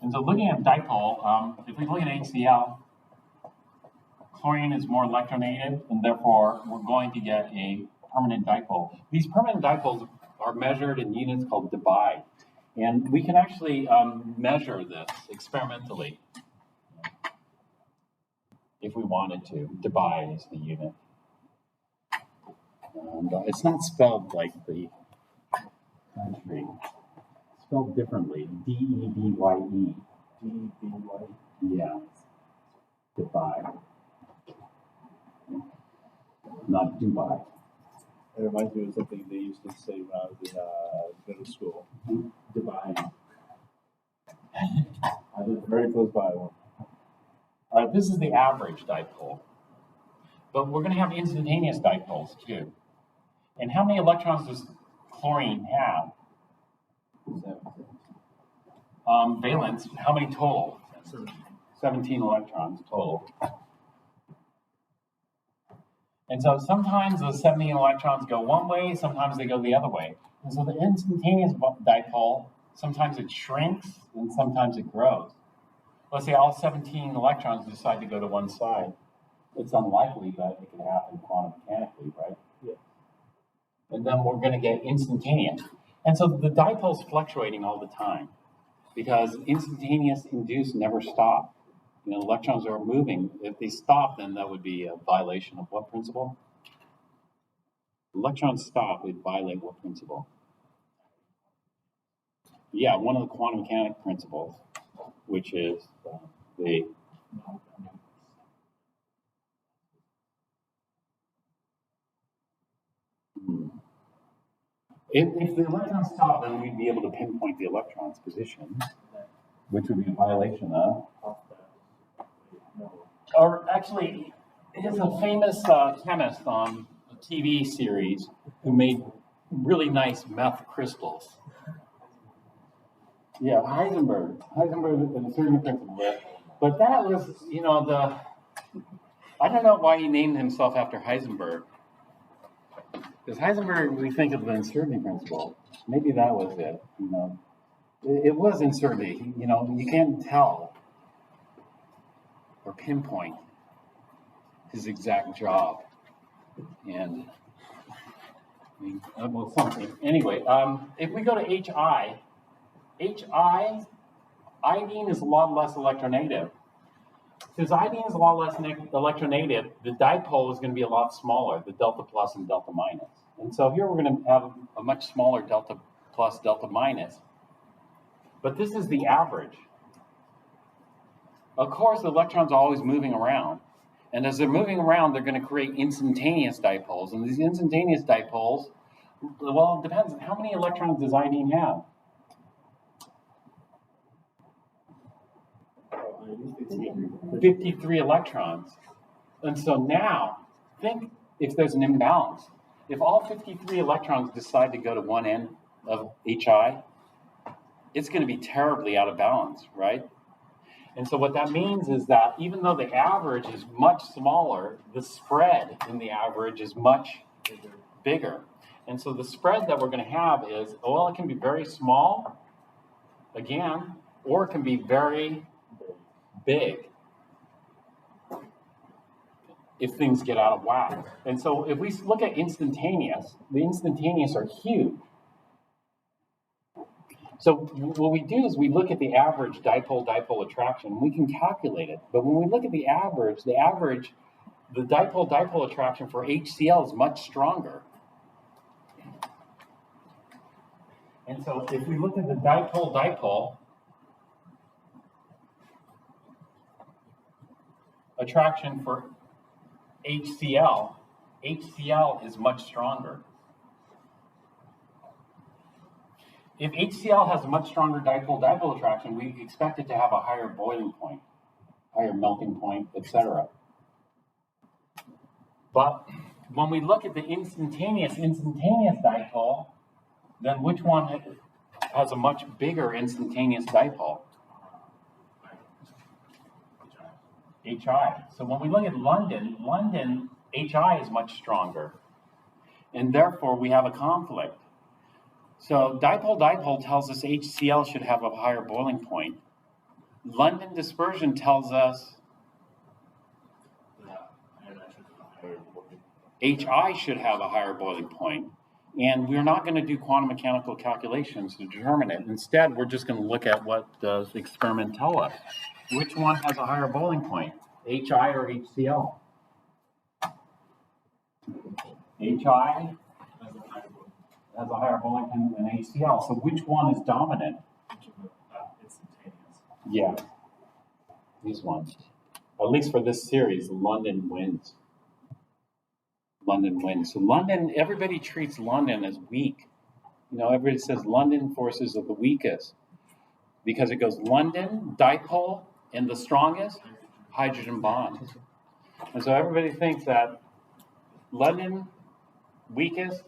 And so looking at dipole, if we look at HCl, chlorine is more electronegative, and therefore we're going to get a permanent dipole. These permanent dipoles are measured in units called debye. And we can actually measure this experimentally if we wanted to. Debye is the unit. It's not spelled like the country. It's spelled differently. D-E-B-Y-E. D-B-Y. Yeah. Debye. Not Dubai. It reminds me of something they used to say when I was in middle school. Dubai. I live very close by one. All right, this is the average dipole. But we're going to have instantaneous dipoles too. And how many electrons does chlorine have? Valence, how many total? 17 electrons total. And so sometimes those 17 electrons go one way, sometimes they go the other way. And so the instantaneous dipole Sometimes it shrinks and sometimes it grows. Let's say all 17 electrons decide to go to one side. It's unlikely, but it can happen quantum mechanically, right? Yeah. And then we're going to get instantaneous. And so the dipole's fluctuating all the time because instantaneous induced never stop. You know, electrons are moving. If they stop, then that would be a violation of what principle? Electrons stop, we violate what principle? Yeah, one of the quantum mechanics principles, which is the if the electrons stop, then we'd be able to pinpoint the electron's position, which would be a violation of. Or actually, there's a famous chemist on a TV series who made really nice meth crystals. Yeah, Heisenberg and the certain principle. But that was, you know, I don't know why he named himself after Heisenberg. Because Heisenberg, we think of the uncertainty principle. Maybe that was it, you know. It was uncertainty, you know, you can't tell or pinpoint his exact job. And, I mean, well, something. Anyway, if we go to HI, iodine is a lot less electronegative. Since iodine is a lot less electronegative, the dipole is going to be a lot smaller, the delta plus and delta minus. And so here we're going to have a much smaller delta plus, delta minus. But this is the average. Of course, the electrons are always moving around. And as they're moving around, they're going to create instantaneous dipoles. And these instantaneous dipoles, well, it depends. How many electrons does iodine have? 53 electrons. And so now, think if there's an imbalance. If all 53 electrons decide to go to one end of HI, it's going to be terribly out of balance, right? And so what that means is that even though the average is much smaller, the spread in the average is much bigger. And so the spread that we're going to have is, well, it can be very small, again, or it can be very big if things get out of whack. And so if we look at instantaneous, the instantaneous are huge. So what we do is we look at the average dipole-dipole attraction, and we can calculate it. But when we look at the dipole-dipole attraction for HCl is much stronger. And so if we look at the dipole-dipole attraction for HCl is much stronger. If HCl has a much stronger dipole-dipole attraction, we expect it to have a higher boiling point, higher melting point, etc. But when we look at the instantaneous dipole, then which one has a much bigger instantaneous dipole? HI. So when we look at London, HI is much stronger. And therefore, we have a conflict. So dipole-dipole tells us HCl should have a higher boiling point. London dispersion tells us HI should have a higher boiling point. And we're not going to do quantum mechanical calculations to determine it. Instead, we're just going to look at what does the experiment tell us. Which one has a higher boiling point, HI or HCl? HI has a higher boiling point than HCl. So which one is dominant? Yeah, these ones. At least for this series, London wins. So London, everybody treats London as weak. You know, everybody says London forces are the weakest because it goes London, dipole, and the strongest, hydrogen bond. And so everybody thinks that London, weakest,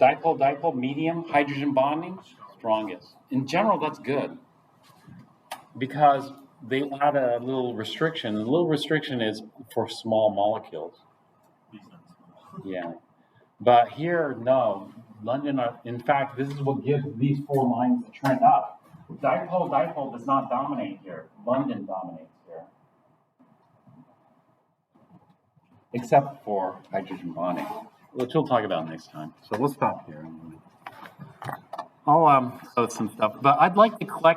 dipole, medium, hydrogen bonding, strongest. In general, that's good because they add a little restriction. And the little restriction is for small molecules. Yeah. But here, no. London, in fact, this is what gives these four lines the trend up. dipole does not dominate here. London dominates here. Except for hydrogen bonding, which we'll talk about next time. So we'll stop here. I'll some stuff, but I'd like to collect